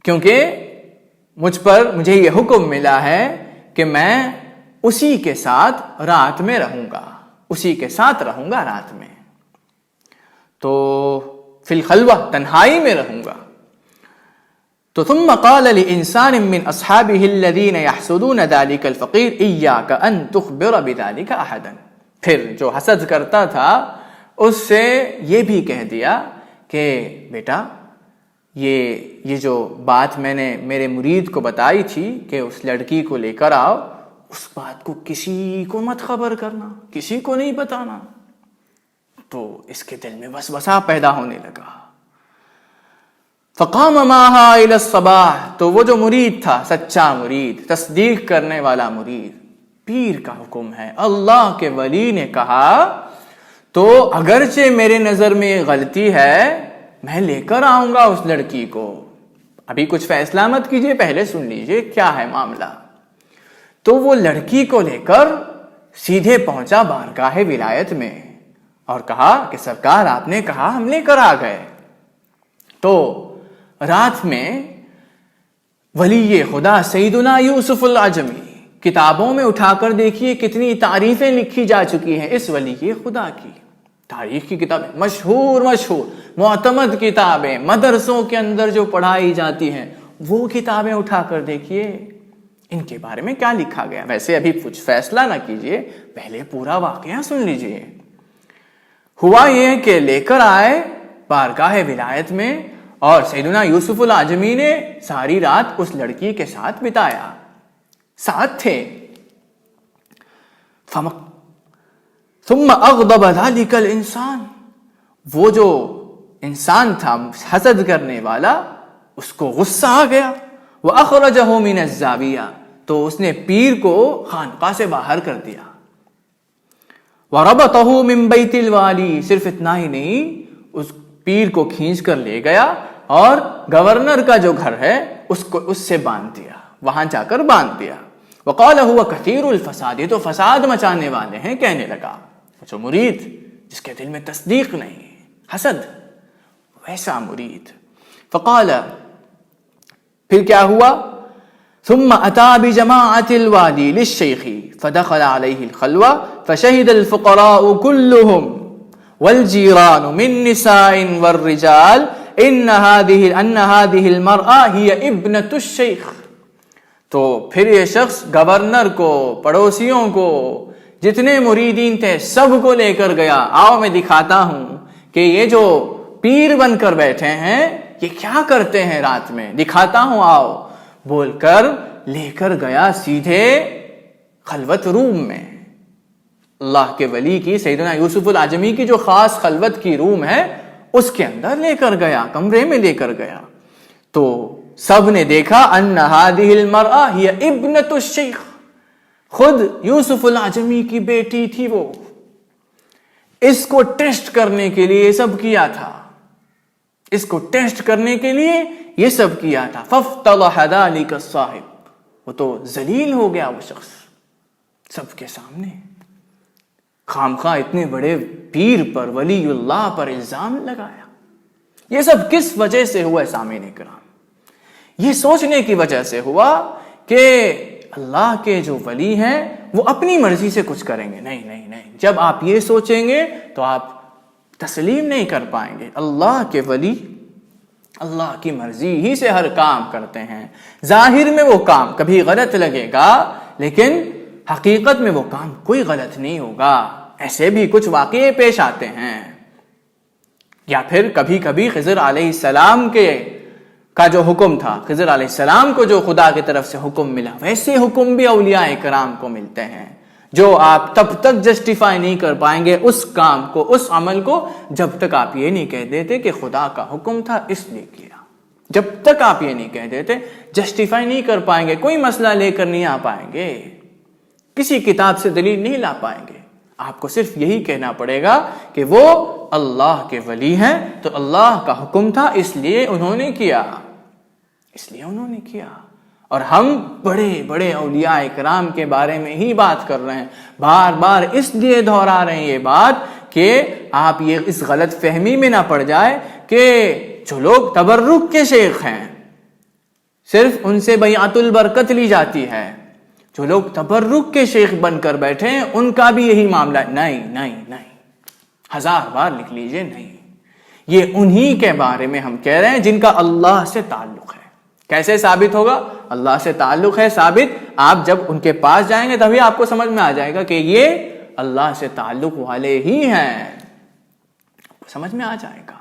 کیونکہ مجھے یہ حکم ملا ہے کہ میں اسی کے ساتھ رات میں رہوں گا، رات میں، تو فی الخلوہ تنہائی میں رہوں گا۔ تو ثم قال لإنسان من اصحابه الذين يحسدون ذلك الفقير إياك ان تخبر بذلك احدا۔ پھر جو حسد کرتا تھا اس سے یہ بھی کہہ دیا کہ بیٹا یہ جو بات میں نے میرے مرید کو بتائی تھی کہ اس لڑکی کو لے کر آؤ، اس بات کو کسی کو مت خبر کرنا، کسی کو نہیں بتانا۔ تو اس کے دل میں وسوسہ پیدا ہونے لگا۔ فقام معها الى الصباح، تو وہ جو مرید تھا، سچا مرید، تصدیق کرنے والا مرید، پیر کا حکم ہے، اللہ کے ولی نے کہا تو اگرچہ میرے نظر میں یہ غلطی ہے، میں لے کر آؤں گا اس لڑکی کو، ابھی کچھ فیصلہ مت کیجئے، پہلے سن لیجئے کیا ہے معاملہ۔ تو وہ لڑکی کو لے کر سیدھے پہنچا بارگاہ ولایت میں اور کہا کہ سرکار آپ نے کہا ہم لے کر آ گئے۔ تو رات میں ولی خدا سیدنا یوسف العجمی، کتابوں میں اٹھا کر دیکھیے کتنی تعریفیں لکھی جا چکی ہیں اس ولی خدا کی، تاریخ کی کتابیں مشہور معتمد کتابیں، مدرسوں کے اندر جو پڑھائی جاتی ہیں وہ کتابیں اٹھا کر دیکھیے ان کے بارے میں کیا لکھا گیا۔ ویسے ابھی کچھ فیصلہ نہ کیجئے، پہلے پورا واقعہ سن لیجئے۔ ہوا یہ کہ لے کر آئے بارگاہ ولایت میں اور سیدنا یوسف العجمی نے ساری رات اس لڑکی کے ساتھ بتایا، ساتھ تھے۔ ثم اغضب ذلك الانسان، وہ جو انسان تھا حسد کرنے والا اس کو غصہ آ گیا، وَأَخْرَجَهُ مِنَ الزَّاوِيَةِ، تو اس نے پیر کو خانقاہ سے باہر کر دیا۔ وَرَبَطَهُ مِن بَيْتِ الْوَالِي، صرف اتنا ہی نہیں، اس پیر کو کھینچ کر لے گیا اور گورنر کا جو گھر ہے اس کو اس سے باندھ دیا، وہاں جا کر باندھ دیا۔ وَقَالَ هُوَ كَثِيرُ الْفَسَادِ، یہ تو فساد مچانے والے ہیں، کہنے لگا جو مرید جس کے دل میں تصدیق نہیں، حسد، ویسا مرید۔ فقال، پھر کیا ہوا؟ ثم اتى بجماعة الوادي للشيخ فدخل عليه الخلوة فشهد الفقراء كلهم والجيران من نساء والرجال ان هذه المرأة هي ابنة الشيخ۔ تو پھر یہ شخص گورنر کو، پڑوسیوں کو، جتنے مریدین تھے سب کو لے کر گیا، آؤ میں دکھاتا ہوں کہ یہ جو پیر بن کر بیٹھے ہیں یہ کیا کرتے ہیں رات میں، دکھاتا ہوں آؤ، بول کر لے کر گیا سیدھے خلوت روم میں۔ اللہ کے ولی کی، سیدنا یوسف العجمی کی جو خاص خلوت کی روم ہے اس کے اندر لے کر گیا، کمرے میں لے کر گیا۔ تو سب نے دیکھا ان هذه المرأة هي ابنة الشیخ، خود یوسف العجمی کی بیٹی تھی وہ۔ اس کو ٹیسٹ کرنے کے لیے سب کیا تھا، اس کو ٹیسٹ کرنے کے لیے یہ سب کیا تھا۔ فافتضح ذلك الصاحب، وہ تو ذلیل ہو گیا وہ شخص سب کے سامنے، خامخواہ اتنے بڑے پیر پر، ولی اللہ پر الزام لگایا۔ یہ سب کس وجہ سے ہوا ہے سامعین کرام؟ یہ سوچنے کی وجہ سے ہوا کہ اللہ کے جو ولی ہیں وہ اپنی مرضی سے کچھ کریں گے، نہیں نہیں نہیں، جب آپ یہ سوچیں گے تو آپ تسلیم نہیں کر پائیں گے۔ اللہ کے ولی اللہ کی مرضی ہی سے ہر کام کرتے ہیں، ظاہر میں وہ کام کبھی غلط لگے گا لیکن حقیقت میں وہ کام کوئی غلط نہیں ہوگا۔ ایسے بھی کچھ واقعے پیش آتے ہیں، یا پھر کبھی کبھی خضر علیہ السلام کا جو حکم تھا، خضر علیہ السلام کو جو خدا کی طرف سے حکم ملا، ویسے حکم بھی اولیاء کرام کو ملتے ہیں جو آپ تب تک جسٹیفائی نہیں کر پائیں گے اس کام کو، اس عمل کو، جب تک آپ یہ نہیں کہہ دیتے کہ خدا کا حکم تھا اس لیے کیا۔ جب تک آپ یہ نہیں کہہ دیتے جسٹیفائی نہیں کر پائیں گے، کوئی مسئلہ لے کر نہیں آ پائیں گے، کسی کتاب سے دلیل نہیں لا پائیں گے۔ آپ کو صرف یہی کہنا پڑے گا کہ وہ اللہ کے ولی ہیں، تو اللہ کا حکم تھا اس لیے انہوں نے کیا، اس لیے انہوں نے کیا۔ اور ہم بڑے بڑے اولیاء کرام کے بارے میں ہی بات کر رہے ہیں، بار بار اس لیے دہرا رہے ہیں یہ بات کہ آپ یہ اس غلط فہمی میں نہ پڑ جائے کہ جو لوگ تبرک کے شیخ ہیں صرف ان سے بیعت البرکت لی جاتی ہے، جو لوگ تبرک کے شیخ بن کر بیٹھے ہیں ان کا بھی یہی معاملہ ہے۔ نہیں نہیں نہیں، 1000 بار لکھ لیجئے، نہیں، یہ انہی کے بارے میں ہم کہہ رہے ہیں جن کا اللہ سے تعلق ہے۔ کیسے ثابت ہوگا؟ اللہ سے تعلق ہے ثابت، آپ جب ان کے پاس جائیں گے تبھی آپ کو سمجھ میں آ جائے گا کہ یہ اللہ سے تعلق والے ہی ہیں، سمجھ میں آ جائے گا۔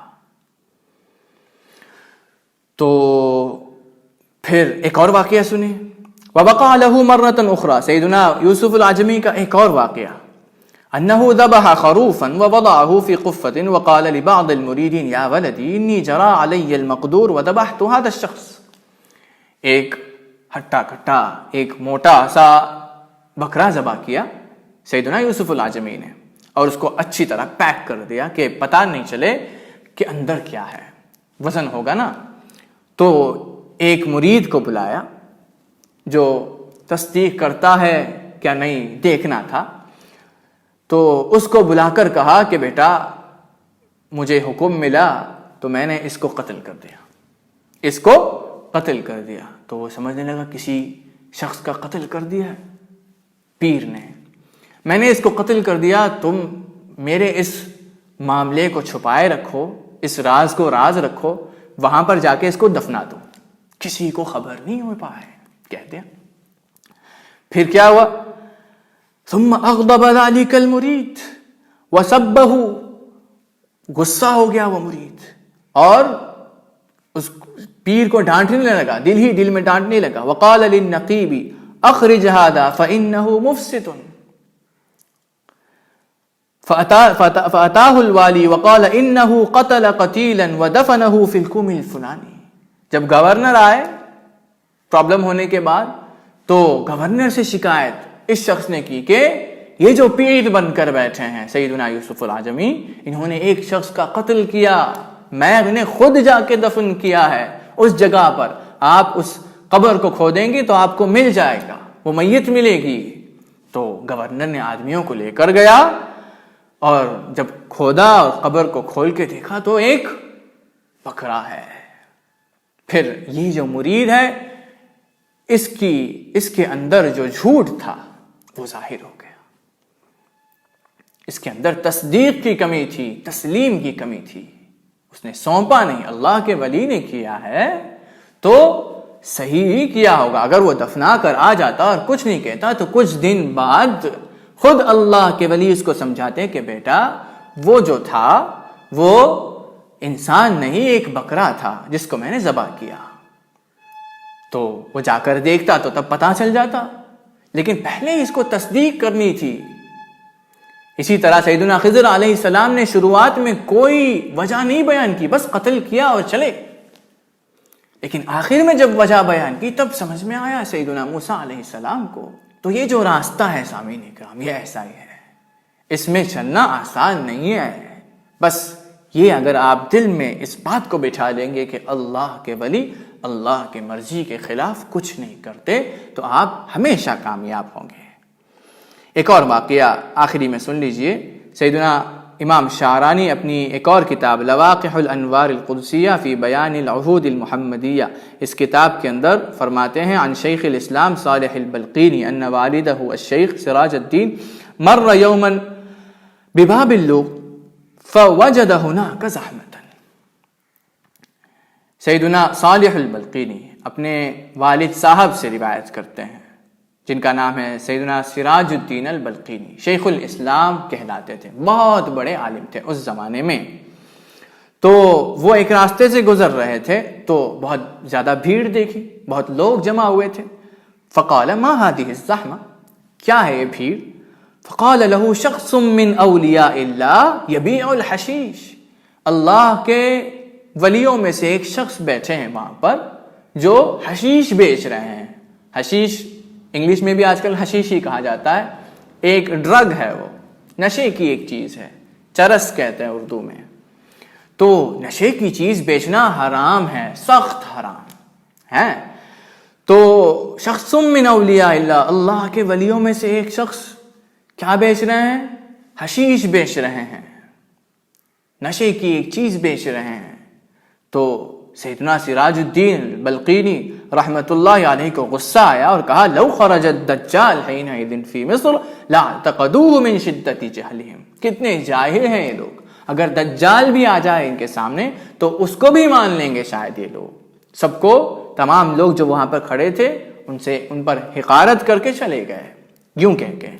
تو پھر ایک اور واقعہ سنیں، وَوَقَعَ لَهُ مَرَّةً أُخْرَى، سیدنا یوسف العجمی کا ایک اور واقعہ، أَنَّهُ ذَبَحَ خَرُوفًا وَوَضَعَهُ فِي قُفَّةٍ وَقَالَ لِبَعْضِ الْمُرِيدِينَ يَا وَلَدِي إِنِّي جَرَى عَلَيَّ الْمَقْدُورُ وَذَبَحْتُ هَذَا الشَّخْص، ایک ہٹا کٹا ایک موٹا سا بکرا ذبح کیا سیدنا یوسف العجمی نے، اور اس کو اچھی طرح پیک کر دیا کہ پتہ نہیں چلے کہ اندر کیا ہے، وزن ہوگا نا۔ تو ایک مرید کو بلایا جو تصدیق کرتا ہے کیا نہیں دیکھنا تھا. تو اس کو بلا کر کہا کہ بیٹا مجھے حکم ملا تو میں نے اس کو قتل کر دیا، اس کو قتل کر دیا. تو وہ سمجھنے لگا کسی شخص کا قتل کر دیا ہے پیر نے، میں نے اس کو قتل کر دیا، تم میرے اس معاملے کو چھپائے رکھو، اس راز کو راز رکھو، وہاں پر جا کے اس کو دفنا دو، کسی کو خبر نہیں ہو پائے کہتے ہیں. پھر کیا ہوا؟ ثم اغضب ذلك المرید وسبہ، غصہ ہو گیا وہ مرید اور اس پیر کو ڈانٹنے لگا، دل ہی دل میں ڈانٹنے لگا. وقال للنقیب اخرج هذا فانه مفسد، فاتاه الوالی وقال انه قتل قتیلا ودفنه في الكوم الفلانی. جب گورنر آئے پرابلم ہونے کے بعد تو گورنر سے شکایت اس شخص نے کی کہ یہ جو پیر بن کر بیٹھے ہیں سیدنا یوسف العجمی، انہوں نے ایک شخص کا قتل کیا، میں انہیں خود جا کے دفن کیا ہے اس جگہ پر، آپ اس قبر کو کھودیں گے تو آپ کو مل جائے گا، وہ میت ملے گی. تو گورنر نے آدمیوں کو لے کر گیا اور جب کھودا اور قبر کو کھول کے دیکھا تو ایک بکرا ہے. پھر یہ جو مرید ہے اس کے اندر جو جھوٹ تھا وہ ظاہر ہو گیا، اس کے اندر تصدیق کی کمی تھی، تسلیم کی کمی تھی، اس نے سونپا نہیں. اللہ کے ولی نے کیا ہے تو صحیح ہی کیا ہوگا. اگر وہ دفنا کر آ جاتا اور کچھ نہیں کہتا تو کچھ دن بعد خود اللہ کے ولی اس کو سمجھاتے کہ بیٹا وہ جو تھا وہ انسان نہیں، ایک بکرا تھا جس کو میں نے ذبح کیا. تو وہ جا کر دیکھتا تو تب پتہ چل جاتا، لیکن پہلے اس کو تصدیق کرنی تھی. اسی طرح سیدنا خضر علیہ السلام نے شروعات میں کوئی وجہ نہیں بیان کی، بس قتل کیا اور چلے. لیکن آخر میں جب وجہ بیان کی تب سمجھ میں آیا سیدنا موسیٰ علیہ السلام کو. تو یہ جو راستہ ہے سامعین کرام یہ ایسا ہی ہے، اس میں چلنا آسان نہیں ہے. بس یہ اگر آپ دل میں اس بات کو بٹھا لیں گے کہ اللہ کے ولی اللہ کے مرضی کے خلاف کچھ نہیں کرتے تو آپ ہمیشہ کامیاب ہوں گے. ایک اور واقعہ آخری میں سن لیجئے. سیدنا امام شعرانی اپنی ایک اور کتاب لواقح الانوار القدسیہ فی بیان العہود المحمدیہ، اس کتاب کے اندر فرماتے ہیں عن شیخ الاسلام صالح البلقینی ان والدہ الشیخ سراج الدین مر یوما بباب اللوق فوجد هناك زحمة. سیدنا صالح البلقینی اپنے والد صاحب سے روایت کرتے ہیں جن کا نام ہے سیدنا سراج الدین البلقینی، شیخ الاسلام کہلاتے تھے، بہت بڑے عالم تھے اس زمانے میں. تو وہ ایک راستے سے گزر رہے تھے تو بہت زیادہ بھیڑ دیکھی، بہت لوگ جمع ہوئے تھے. فقال ما هذه الزحمة، کیا ہے یہ بھیڑ؟ فقال له شخص من اولیاء اللہ یبیع الحشیش، اللہ کے ولیوں میں سے ایک شخص بیٹھے ہیں وہاں پر جو حشیش بیچ رہے ہیں. حشیش انگلش میں بھی آج کل حشیش ہی کہا جاتا ہے، ایک ڈرگ ہے، وہ نشے کی ایک چیز ہے، چرس کہتے ہیں اردو میں. تو نشے کی چیز بیچنا حرام ہے، سخت حرام ہے. تو شخص من اولیاء اللہ، اللہ کے ولیوں میں سے ایک شخص کیا بیچ رہے ہیں؟ حشیش بیچ رہے ہیں، نشے کی ایک چیز بیچ رہے ہیں. تو سیدنا سراج الدین بلقینی رحمت اللہ علیہ کو غصہ آیا اور کہا لو خرج الدجال حینئذ فی مصر لاعتقدوہ من شدت جہلہم. کتنے جاہل ہیں یہ لوگ، اگر دجال بھی آ جائے ان کے سامنے تو اس کو بھی مان لیں گے شاید یہ لوگ. سب کو، تمام لوگ جو وہاں پر کھڑے تھے ان پر حقارت کر کے چلے گئے یوں کہہ کے.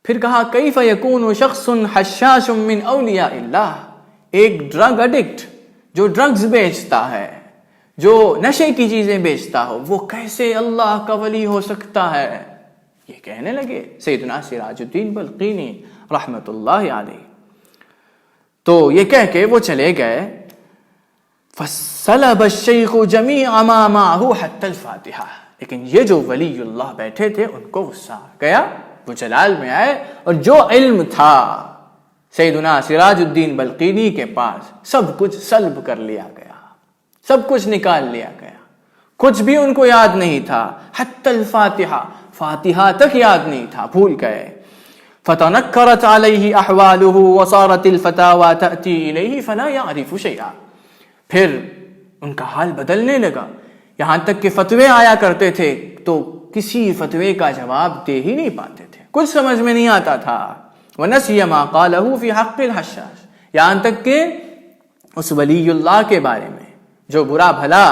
پھر کہا کیف یکون شخص حشاش من اولیاء اللہ، ایک ڈرگ ایڈکٹ جو ڈرگز بیچتا ہے، جو نشے کی چیزیں بیچتا ہو، وہ کیسے اللہ کا ولی ہو سکتا ہے؟ یہ کہنے لگے سیدنا سراج الدین بلقینی رحمت اللہ علیہ. تو یہ کہہ کے وہ چلے گئے. فَسَلَبَ الشَّيْخُ جَمِيعَ مَا مَعَهُ حَتَّى الْفَاتِحَةِ. لیکن یہ جو ولی اللہ بیٹھے تھے ان کو غصہ آ گیا، وہ جلال میں آئے اور جو علم تھا سیدنا سراج الدین بلقینی کے پاس سب کچھ سلب کر لیا گیا، سب کچھ نکال لیا گیا. کچھ بھی ان کو یاد نہیں تھا. حتی الفاتحہ، فاتحہ تک یاد نہیں تھا، بھول گئے. فتنکرت علیہ احوالہ وصارت الفتاوی تأتی الیہ فلا یعرف شیئا. پھر ان کا حال بدلنے لگا، یہاں تک کہ فتوے آیا کرتے تھے تو کسی فتوے کا جواب دے ہی نہیں پاتے تھے، کچھ سمجھ میں نہیں آتا تھا. وَنَسِيَ مَا قَالَهُ فِي حَقِّ الْحَشَّاشِ، یہاں تک کہ اس ولی اللہ کے بارے میں جو برا بھلا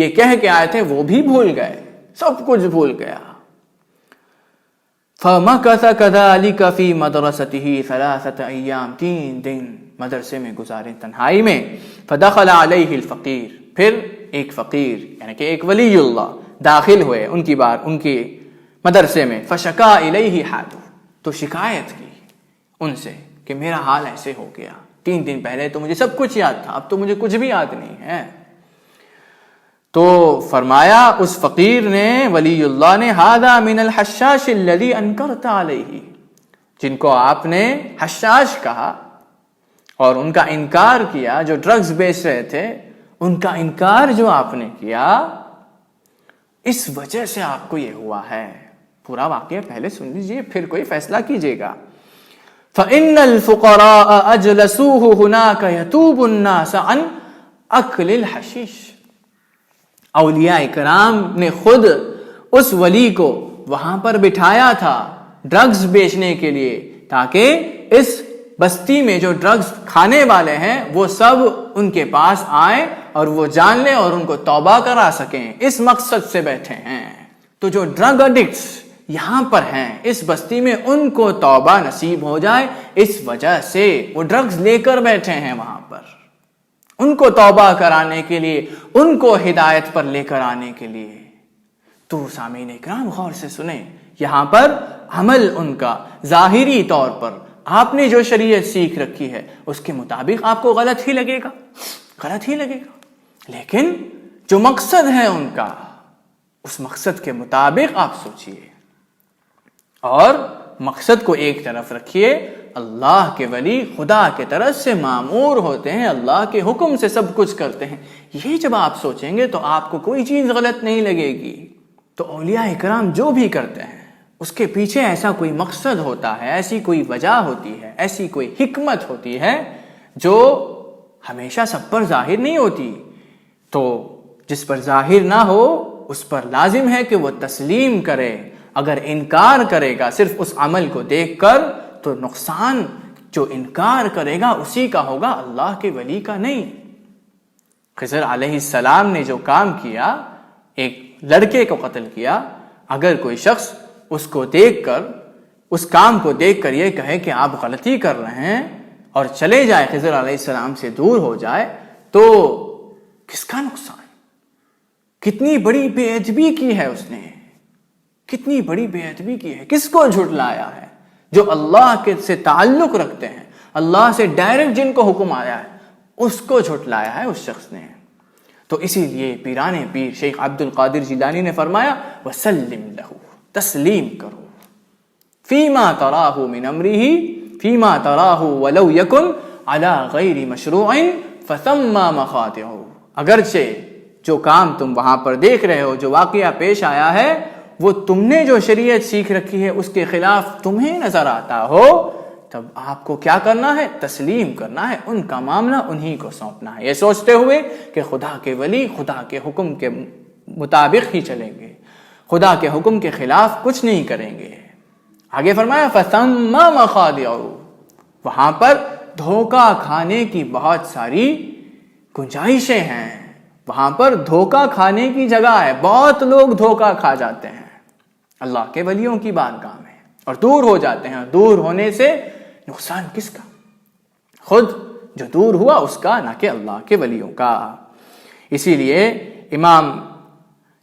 یہ کہہ کے آئے تھے وہ بھی بھول گئے، سب کچھ بھول گیا. فَمَكَثَ كَذَلِكَ فِي مَدْرَسَتِهِ 3 أَيَّامٍ، 3 دن مدرسے میں گزارے تنہائی میں. فَدَخَلَ عَلَيْهِ الْفَقِيرُ، پھر ایک فقیر یعنی کہ ایک ولی اللہ داخل ہوئے ان کی مدرسے میں. فَشَكَا إِلَيْهِ حَالُهُ، تو شکایت کی ان سے کہ میرا حال ایسے ہو گیا، 3 دن پہلے تو مجھے سب کچھ یاد تھا، اب تو مجھے کچھ بھی یاد نہیں ہے. تو فرمایا اس فقیر نے، ولی اللہ نے، هَذَا مِنَ الْحَشَّاشِ الَّذِي أَنْكَرْتَ عَلَيْهِ، جن کو آپ نے حشاش کہا اور ان کا انکار کیا، جو ڈرگز بیچ رہے تھے، ان کا انکار جو آپ نے کیا، اس وجہ سے آپ کو یہ ہوا ہے. پورا واقعہ پہلے سن لیجئے پھر کوئی فیصلہ کیجئے گا. فَإِنَّ الْفُقَرَاءَ أَجْلَسُوهُ هُنَاكَ يَتُوبُ النَّاسَ عَنْ أَكْلِ الْحَشِيشِ، اولیاء کرام نے خود اس ولی کو وہاں پر بٹھایا تھا ڈرگز بیچنے کے لیے، تاکہ اس بستی میں جو ڈرگز کھانے والے ہیں وہ سب ان کے پاس آئیں اور وہ جان لیں اور ان کو توبہ کرا سکیں. اس مقصد سے بیٹھے ہیں. تو جو ڈرگ ایڈکٹس یہاں پر ہیں اس بستی میں، ان کو توبہ نصیب ہو جائے، اس وجہ سے وہ ڈرگز لے کر بیٹھے ہیں وہاں پر، ان کو توبہ کرانے کے لیے، ان کو ہدایت پر لے کر آنے کے لیے. تو سامعین اکرام غور سے سنیں، یہاں پر عمل ان کا ظاہری طور پر آپ نے جو شریعت سیکھ رکھی ہے اس کے مطابق آپ کو غلط ہی لگے گا، غلط ہی لگے گا، لیکن جو مقصد ہے ان کا، اس مقصد کے مطابق آپ سوچئے اور مقصد کو ایک طرف رکھیے. اللہ کے ولی خدا کے طرف سے مامور ہوتے ہیں، اللہ کے حکم سے سب کچھ کرتے ہیں. یہ جب آپ سوچیں گے تو آپ کو کوئی چیز غلط نہیں لگے گی. تو اولیاء اکرام جو بھی کرتے ہیں اس کے پیچھے ایسا کوئی مقصد ہوتا ہے، ایسی کوئی وجہ ہوتی ہے، ایسی کوئی حکمت ہوتی ہے جو ہمیشہ سب پر ظاہر نہیں ہوتی. تو جس پر ظاہر نہ ہو اس پر لازم ہے کہ وہ تسلیم کرے. اگر انکار کرے گا صرف اس عمل کو دیکھ کر تو نقصان جو انکار کرے گا اسی کا ہوگا، اللہ کے ولی کا نہیں. خضر علیہ السلام نے جو کام کیا، ایک لڑکے کو قتل کیا، اگر کوئی شخص اس کو دیکھ کر، اس کام کو دیکھ کر یہ کہے کہ آپ غلطی کر رہے ہیں اور چلے جائے، خضر علیہ السلام سے دور ہو جائے، تو کس کا نقصان؟ کتنی بڑی بے ادبی کی ہے اس نے، کتنی بڑی بے ادبی کی ہے. کس کو جھٹلایا ہے؟ جو اللہ کے سے تعلق رکھتے ہیں، اللہ سے ڈائریکٹ جن کو حکم آیا ہے، اس کو جھٹلایا ہے اس شخص نے. تو اسی لیے پیران پیر شیخ عبد القادر جیلانی نے فرمایا وسلم لہو، تسلیم کرو، فیما تراہ من امرہ، فیما تراہ ولو یکن علی غیر مشروع فثم مخاطئہ. اگرچہ جو کام تم وہاں پر دیکھ رہے ہو، جو واقعہ پیش آیا ہے، وہ تم نے جو شریعت سیکھ رکھی ہے اس کے خلاف تمہیں نظر آتا ہو، تب آپ کو کیا کرنا ہے؟ تسلیم کرنا ہے، ان کا معاملہ انہی کو سونپنا ہے، یہ سوچتے ہوئے کہ خدا کے ولی خدا کے حکم کے مطابق ہی چلیں گے، خدا کے حکم کے خلاف کچھ نہیں کریں گے. آگے فرمایا فَثَمَّ مَخَادِعُ، وہاں پر دھوکہ کھانے کی بہت ساری گنجائشیں ہیں، وہاں پر دھوکہ کھانے کی جگہ ہے. بہت لوگ دھوکہ کھا جاتے ہیں اللہ کے ولیوں کی بارگاہ میں اور دور ہو جاتے ہیں. دور ہونے سے نقصان کس کا؟ خود جو دور ہوا اس کا، نہ کہ اللہ کے ولیوں کا. اسی لیے امام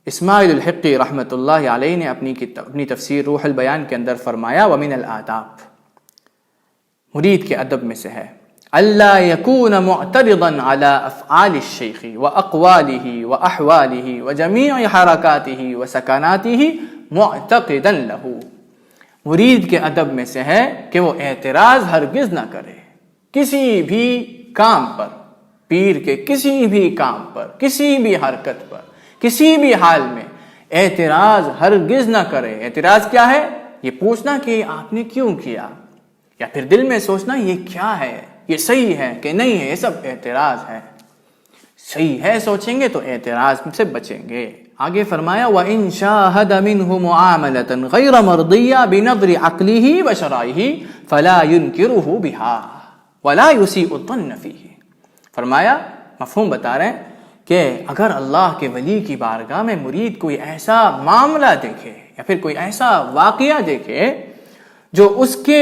اسماعیل الحقی رحمۃ اللہ علیہ نے اپنی تفسیر روح البیان کے اندر فرمایا ومن الآداب، مرید کے ادب میں سے ہے، اللہ یکون معترضا علی افعال الشیخ واقوالہ واحوالہ وجمیع حرکاتہ وسکناتہ معتقدا لہ. مرید کے ادب میں سے ہے کہ وہ اعتراض ہرگز نہ کرے کسی بھی کام پر، پیر کے کسی بھی کام پر، کسی بھی حرکت پر، کسی بھی حال میں اعتراض ہرگز نہ کرے۔ اعتراض کیا ہے؟ یہ پوچھنا کہ آپ نے کیوں کیا، یا پھر دل میں سوچنا یہ کیا ہے، یہ صحیح ہے کہ نہیں ہے، یہ سب اعتراض ہے۔ صحیح ہے سوچیں گے تو اعتراض سے بچیں گے۔ آگے فرمایا وَإِن شَاهَدَ مِنْهُ مُعَامَلَةً غَيْرَ مَرْضِيَّةٍ بِنَظْرِ عَقْلِهِ وَشَرَائِهِ فَلَا يُنْكِرُهُ بِهَا وَلَا يُسِيءُ الظَّنَّ فِيهِ۔ فرمایا، مفہوم بتا رہے ہیں کہ اگر اللہ کے ولی کی بارگاہ میں مرید کوئی ایسا معاملہ دیکھے یا پھر کوئی ایسا واقعہ دیکھے جو اس کے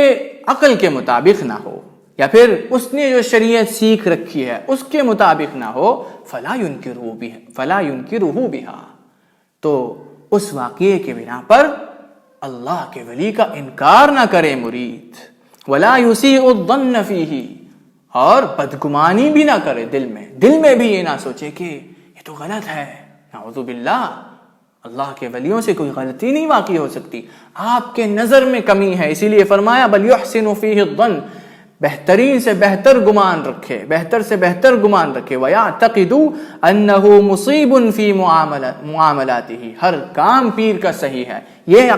عقل کے مطابق نہ ہو، یا پھر اس نے جو شریعت سیکھ رکھی ہے اس کے مطابق نہ ہو، فَلَا يُنْكِرُهُ بِهَا، تو اس واقعے کے بنا پر اللہ کے ولی کا انکار نہ کرے مرید، وَلَا يُسِيءُ الظَّنَّ فِيهِ، اور بدگمانی بھی نہ کرے، دل میں بھی یہ نہ سوچے کہ یہ تو غلط ہے، نعوذ باللہ، اللہ کے ولیوں سے کوئی غلطی نہیں واقع ہو سکتی، آپ کے نظر میں کمی ہے، اسی لیے فرمایا بل یحسن فیہ الظن، بہترین سے بہتر گمان رکھے، بہتر سے بہتر گمان رکھے، وَيَعْتَقِدُ أَنَّهُ مُصِيبٌ فِي مُعَامَلَاتِهِ، ہر کام پیر کا صحیح ہے، یہ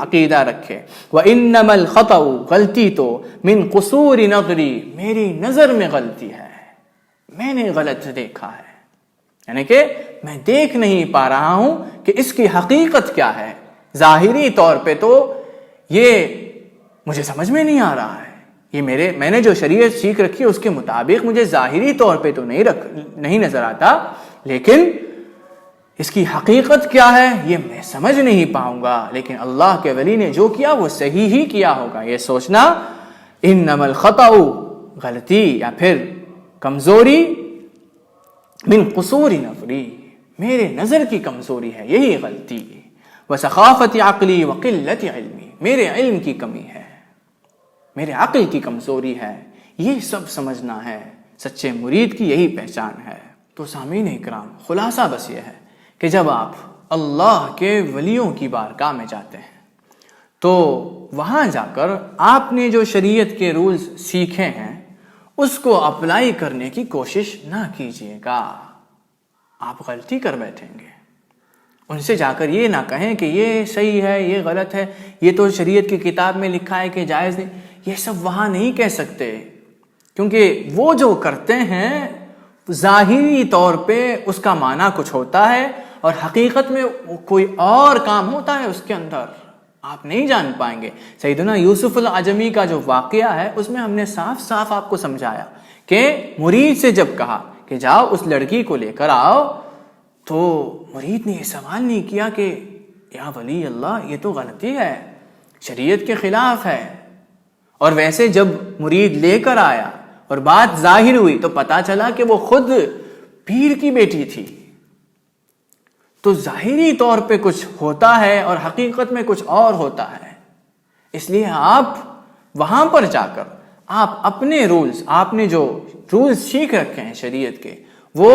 عقیدہ رکھے، وَإِنَّمَا الْخَطَأُ، غلطی تو مِن قُصُورِ نَظْرِي، میری نظر میں غلطی ہے، میں نے غلط دیکھا ہے، یعنی کہ میں دیکھ نہیں پا رہا ہوں کہ اس کی حقیقت کیا ہے، ظاہری طور پہ تو یہ مجھے سمجھ میں نہیں آ رہا ہے، یہ میں نے جو شریعت سیکھ رکھی ہے اس کے مطابق مجھے ظاہری طور پہ تو نہیں نظر آتا، لیکن اس کی حقیقت کیا ہے یہ میں سمجھ نہیں پاؤں گا، لیکن اللہ کے ولی نے جو کیا وہ صحیح ہی کیا ہوگا، یہ سوچنا انما الخطأ، غلطی یا پھر کمزوری، من قصور نظری، میرے نظر کی کمزوری ہے، یہی غلطی، وسخافت عقلی وقلت علمی، میرے علم کی کمی ہے، میرے عقل کی کمزوری ہے، یہ سب سمجھنا ہے، سچے مرید کی یہی پہچان ہے۔ تو سامعین اکرام، خلاصہ بس یہ ہے کہ جب آپ اللہ کے ولیوں کی بارگاہ میں جاتے ہیں تو وہاں جا کر آپ نے جو شریعت کے رولز سیکھے ہیں اس کو اپلائی کرنے کی کوشش نہ کیجیے گا، آپ غلطی کر بیٹھیں گے۔ ان سے جا کر یہ نہ کہیں کہ یہ صحیح ہے، یہ غلط ہے، یہ تو شریعت کی کتاب میں لکھا ہے کہ جائز نہیں، یہ سب وہاں نہیں کہہ سکتے، کیونکہ وہ جو کرتے ہیں ظاہری طور پہ اس کا معنی کچھ ہوتا ہے اور حقیقت میں کوئی اور کام ہوتا ہے اس کے اندر، آپ نہیں جان پائیں گے۔ سیدنا یوسف العجمی کا جو واقعہ ہے اس میں ہم نے صاف صاف آپ کو سمجھایا کہ مرید سے جب کہا کہ جاؤ اس لڑکی کو لے کر آؤ، تو مرید نے یہ سوال نہیں کیا کہ یا ولی اللہ یہ تو غلطی ہے، شریعت کے خلاف ہے، اور ویسے جب مرید لے کر آیا اور بات ظاہر ہوئی تو پتا چلا کہ وہ خود پیر کی بیٹی تھی، تو ظاہری طور پہ کچھ ہوتا ہے اور حقیقت میں کچھ اور ہوتا ہے، اس لیے آپ وہاں پر جا کر آپ اپنے رولز، آپ نے جو رولز سیکھ رکھے ہیں شریعت کے، وہ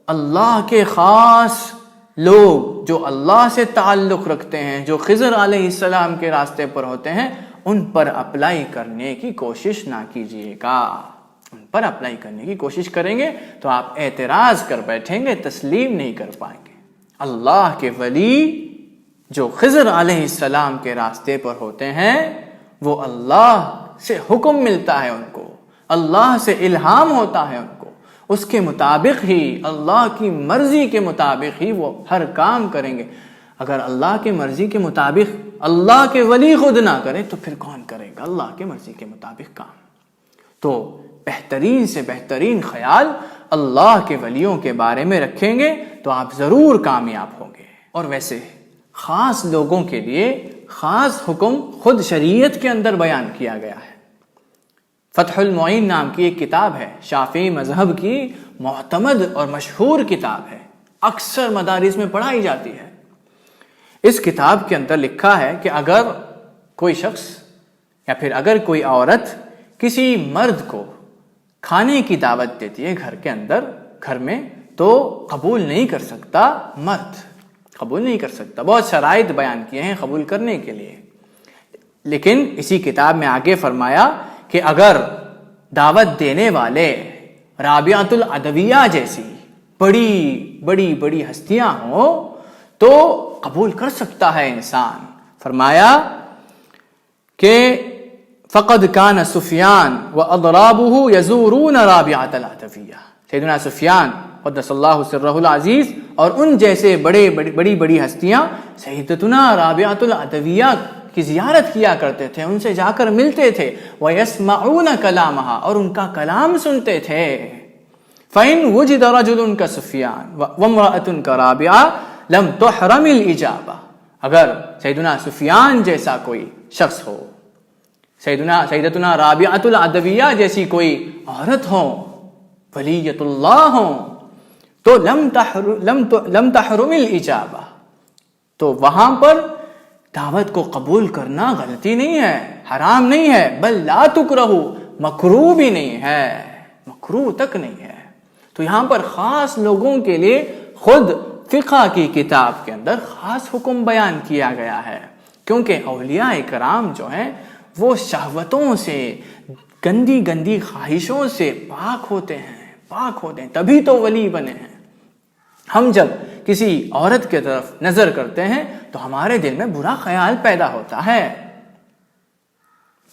اللہ کے خاص لوگ جو اللہ سے تعلق رکھتے ہیں، جو خضر علیہ السلام کے راستے پر ہوتے ہیں، ان پر اپلائی کرنے کی کوشش نہ کیجیے گا۔ ان پر اپلائی کرنے کی کوشش کریں گے تو آپ اعتراض کر بیٹھیں گے، تسلیم نہیں کر پائیں گے۔ اللہ کے ولی جو خضر علیہ السلام کے راستے پر ہوتے ہیں، وہ اللہ سے حکم ملتا ہے ان کو، اللہ سے الہام ہوتا ہے ان کو، اس کے مطابق ہی، اللہ کی مرضی کے مطابق ہی وہ ہر کام کریں گے۔ اگر اللہ کے مرضی کے مطابق اللہ کے ولی خود نہ کرے تو پھر کون کرے گا اللہ کے مرضی کے مطابق کام؟ تو بہترین سے بہترین خیال اللہ کے ولیوں کے بارے میں رکھیں گے تو آپ ضرور کامیاب ہوں گے۔ اور ویسے خاص لوگوں کے لیے خاص حکم خود شریعت کے اندر بیان کیا گیا ہے۔ فتح المعین نام کی ایک کتاب ہے، شافعی مذہب کی معتمد اور مشہور کتاب ہے، اکثر مدارس میں پڑھائی جاتی ہے۔ اس کتاب کے اندر لکھا ہے کہ اگر کوئی شخص یا پھر اگر کوئی عورت کسی مرد کو کھانے کی دعوت دیتی ہے گھر کے اندر، گھر میں، تو قبول نہیں کر سکتا، مرد قبول نہیں کر سکتا۔ بہت شرائط بیان کیے ہیں قبول کرنے کے لیے، لیکن اسی کتاب میں آگے فرمایا کہ اگر دعوت دینے والے رابعۃ العدویہ جیسی بڑی بڑی ہستیاں ہوں تو قبول کر سکتا ہے انسان. فرمایا کہ فقد کان سفیان واضرابه یزورون رابعۃ العدویہ. سیدنا سفیان قدس اللہ سرہ العزیز اور ان جیسے بڑی ہستیاں سیدتنا رابعۃ العدویہ کی زیارت کیا کرتے تھے, ان سے جا کر ملتے تھے. وَيَسْمَعُونَ كَلَامَهَا, اور ان کا کلام سنتے تھے. فَإِنْ وُجِدَ رَجُلٌ كَسُفْيَانَ وَامْرَأَةٌ كَرَابِعَةٍ لَمْ تُحْرَمِ الْإِجَابَةِ. اگر سیدنا سفیان جیسا کوئی شخص ہو, سیدتنا رابعۃ العدویہ جیسی کوئی عورت ہو, ولیۃ اللہ ہوں, تو لم تحرم الإجابہ, تو وہاں پر دعوت کو قبول کرنا غلطی نہیں ہے, حرام نہیں ہے, بل لا تکرہ, مکروہ بھی نہیں ہے, مکروہ تک نہیں ہے. تو یہاں پر خاص لوگوں کے لیے خود فقہ کی کتاب کے اندر خاص حکم بیان کیا گیا ہے, کیونکہ اولیاء کرام جو ہیں وہ شہوتوں سے, گندی خواہشوں سے پاک ہوتے ہیں, تبھی تو ولی بنے ہیں. ہم جب کسی عورت کی طرف نظر کرتے ہیں تو ہمارے دل میں برا خیال پیدا ہوتا ہے,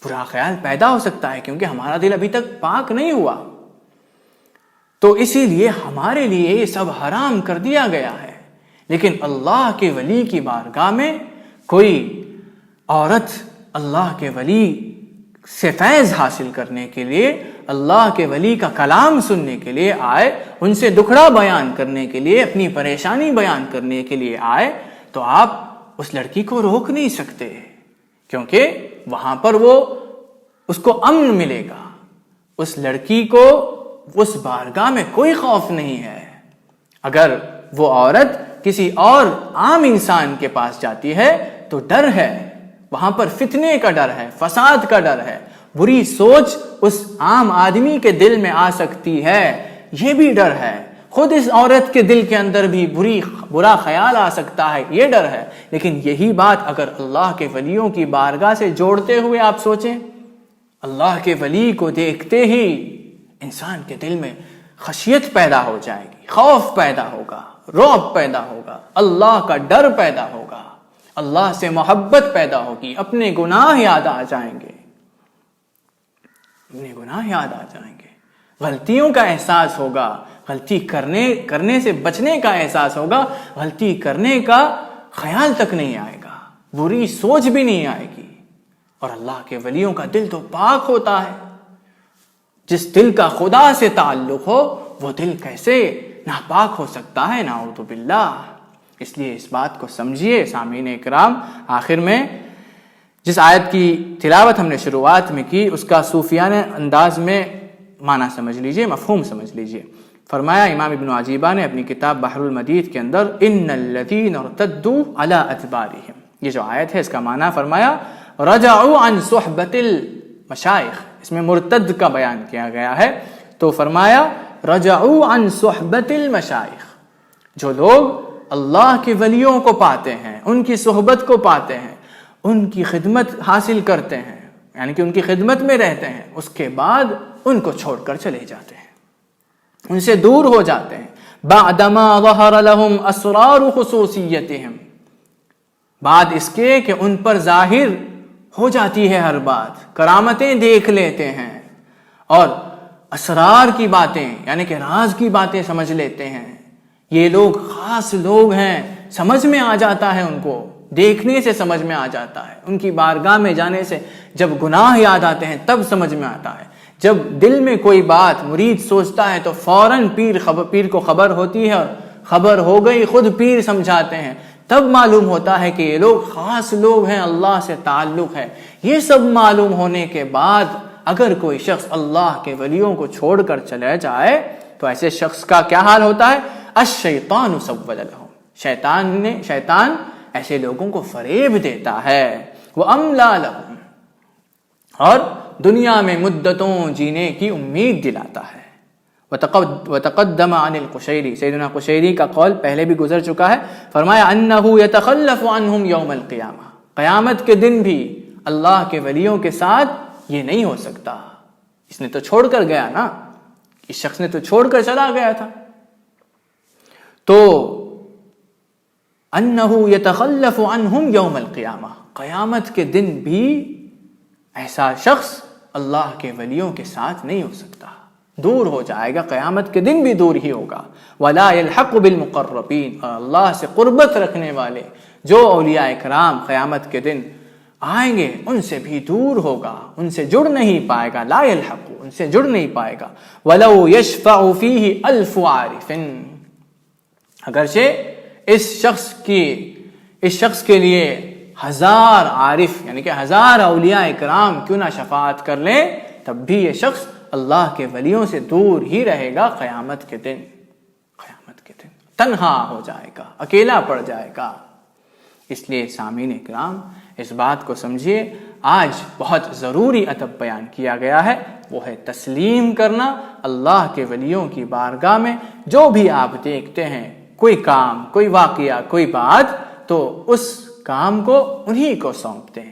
برا خیال پیدا ہو سکتا ہے کیونکہ ہمارا دل ابھی تک پاک نہیں ہوا. تو اسی لیے ہمارے لیے یہ سب حرام کر دیا گیا ہے. لیکن اللہ کے ولی کی بارگاہ میں کوئی عورت اللہ کے ولی سے فیض حاصل کرنے کے لیے, اللہ کے ولی کا کلام سننے کے لیے آئے, ان سے دکھڑا بیان کرنے کے لیے, اپنی پریشانی بیان کرنے کے لیے آئے, تو آپ اس لڑکی کو روک نہیں سکتے, کیونکہ وہاں پر اس کو امن ملے گا. اس لڑکی کو اس بارگاہ میں کوئی خوف نہیں ہے. اگر وہ عورت کسی اور عام انسان کے پاس جاتی ہے تو ڈر ہے, وہاں پر فتنے کا ڈر ہے, فساد کا ڈر ہے, بری سوچ اس عام آدمی کے دل میں آ سکتی ہے, یہ بھی ڈر ہے. خود اس عورت کے دل کے اندر بھی برا خیال آ سکتا ہے, یہ ڈر ہے. لیکن یہی بات اگر اللہ کے ولیوں کی بارگاہ سے جوڑتے ہوئے آپ سوچیں, اللہ کے ولی کو دیکھتے ہی انسان کے دل میں خشیت پیدا ہو جائے گی, خوف پیدا ہوگا, رعب پیدا ہوگا, اللہ کا ڈر پیدا ہوگا, اللہ سے محبت پیدا ہوگی, اپنے گناہ یاد آ جائیں گے, غلطیوں کا احساس ہوگا, غلطی کرنے سے بچنے کا احساس ہوگا, غلطی کرنے کا خیال تک نہیں آئے گا, بری سوچ بھی نہیں آئے گی. اور اللہ کے ولیوں کا دل تو پاک ہوتا ہے. جس دل کا خدا سے تعلق ہو وہ دل کیسے ناپاک ہو سکتا ہے, نعوذ باللہ. اس لیے اس بات کو سمجھیے سامعین اکرام. آخر میں جس آیت کی تلاوت ہم نے شروعات میں کی اس کا صوفیانہ انداز میں معنی سمجھ لیجئے, مفہوم سمجھ لیجئے. فرمایا امام ابن عجیبہ نے اپنی کتاب بحر المدید کے اندر, ان الذین ارتدوا علی ادبارہم, یہ جو آیت ہے اس کا معنی فرمایا رجعوا عن صحبت المشائخ. اس میں مرتد کا بیان کیا گیا ہے, تو فرمایا رجعوا عن صحبت المشائخ, جو لوگ اللہ کے ولیوں کو پاتے ہیں, ان کی صحبت کو پاتے ہیں, ان کی خدمت حاصل کرتے ہیں, یعنی کہ ان کی خدمت میں رہتے ہیں, اس کے بعد ان کو چھوڑ کر چلے جاتے ہیں, ان سے دور ہو جاتے ہیں. بعدما ظہر لهم اسرار خصوصیتهم, بعد اس کے کہ ان پر ظاہر ہو جاتی ہے ہر بات, کرامتیں دیکھ لیتے ہیں اور اسرار کی باتیں یعنی کہ راز کی باتیں سمجھ لیتے ہیں. یہ لوگ خاص لوگ ہیں, سمجھ میں آ جاتا ہے, ان کو دیکھنے سے سمجھ میں آ جاتا ہے, ان کی بارگاہ میں جانے سے جب گناہ یاد آتے ہیں تب سمجھ میں آتا ہے. جب دل میں کوئی بات مرید سوچتا ہے تو فوراً پیر کو خبر ہوتی ہے, اور خبر ہو گئی خود پیر سمجھاتے ہیں, تب معلوم ہوتا ہے کہ یہ لوگ خاص لوگ ہیں, اللہ سے تعلق ہے. یہ سب معلوم ہونے کے بعد اگر کوئی شخص اللہ کے ولیوں کو چھوڑ کر چلے جائے تو ایسے شخص کا کیا حال ہوتا ہے؟ الشیطان سول لهم, شیطان ایسے لوگوں کو فریب دیتا ہے. وَأَمْلَى لَهُمْ, اور دنیا میں مدتوں جینے کی امید دلاتا ہے. وتقدم عن القشیری, سیدنا قشیری کا قول پہلے بھی گزر چکا ہے. فرمایا انه يتخلف عنهم يوم القیامہ, قیامت کے دن بھی اللہ کے ولیوں کے ساتھ یہ نہیں ہو سکتا. اس نے تو چھوڑ کر گیا نا, اس شخص نے تو چھوڑ کر چلا گیا تھا, تو انہ یتخلف عنہم یوم القیامہ، قیامت کے دن بھی ایسا شخص اللہ کے ولیوں کے ساتھ نہیں ہو سکتا، دور ہو جائے گا، قیامت کے دن بھی دور ہی ہوگا۔ ولا یلحق بالمقربین، اور اللہ سے قربت رکھنے والے جو اولیاء کرام قیامت کے دن آئیں گے ان سے بھی دور ہوگا، ان سے جڑ نہیں پائے گا، لا یلحق، ان سے جڑ نہیں پائے گا۔ ولو یشفع فیہ الف عارف، اگرچہ اس شخص کے لیے 1000 عارف یعنی کہ 1000 اولیاء کرام کیوں نہ شفاعت کر لیں، تب بھی یہ شخص اللہ کے ولیوں سے دور ہی رہے گا قیامت کے دن، تنہا ہو جائے گا، اکیلا پڑ جائے گا۔ اس لیے سامعین اکرام اس بات کو سمجھیے، آج بہت ضروری ادب بیان کیا گیا ہے، وہ ہے تسلیم کرنا اللہ کے ولیوں کی بارگاہ میں۔ جو بھی آپ دیکھتے ہیں، کوئی کام، کوئی واقعہ، کوئی بات، تو اس کام کو انہی کو سونپ دیں،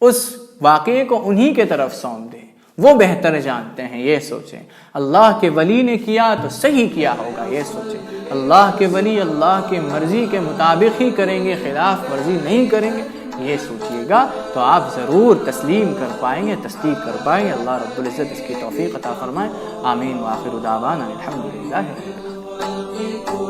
اس واقعے کو انہی کے طرف سونپ دیں، وہ بہتر جانتے ہیں، یہ سوچیں۔ اللہ کے ولی نے کیا تو صحیح کیا ہوگا، یہ سوچیں۔ اللہ کے ولی اللہ کی مرضی کے مطابق ہی کریں گے، خلاف ورزی نہیں کریں گے، یہ سوچیے گا، تو آپ ضرور تسلیم کر پائیں گے، تصدیق کر پائیں گے۔ اللہ رب العزت اس کی توفیق عطا فرمائے، آمین۔ وآخر دعوانا الحمدللہ رب العالمین۔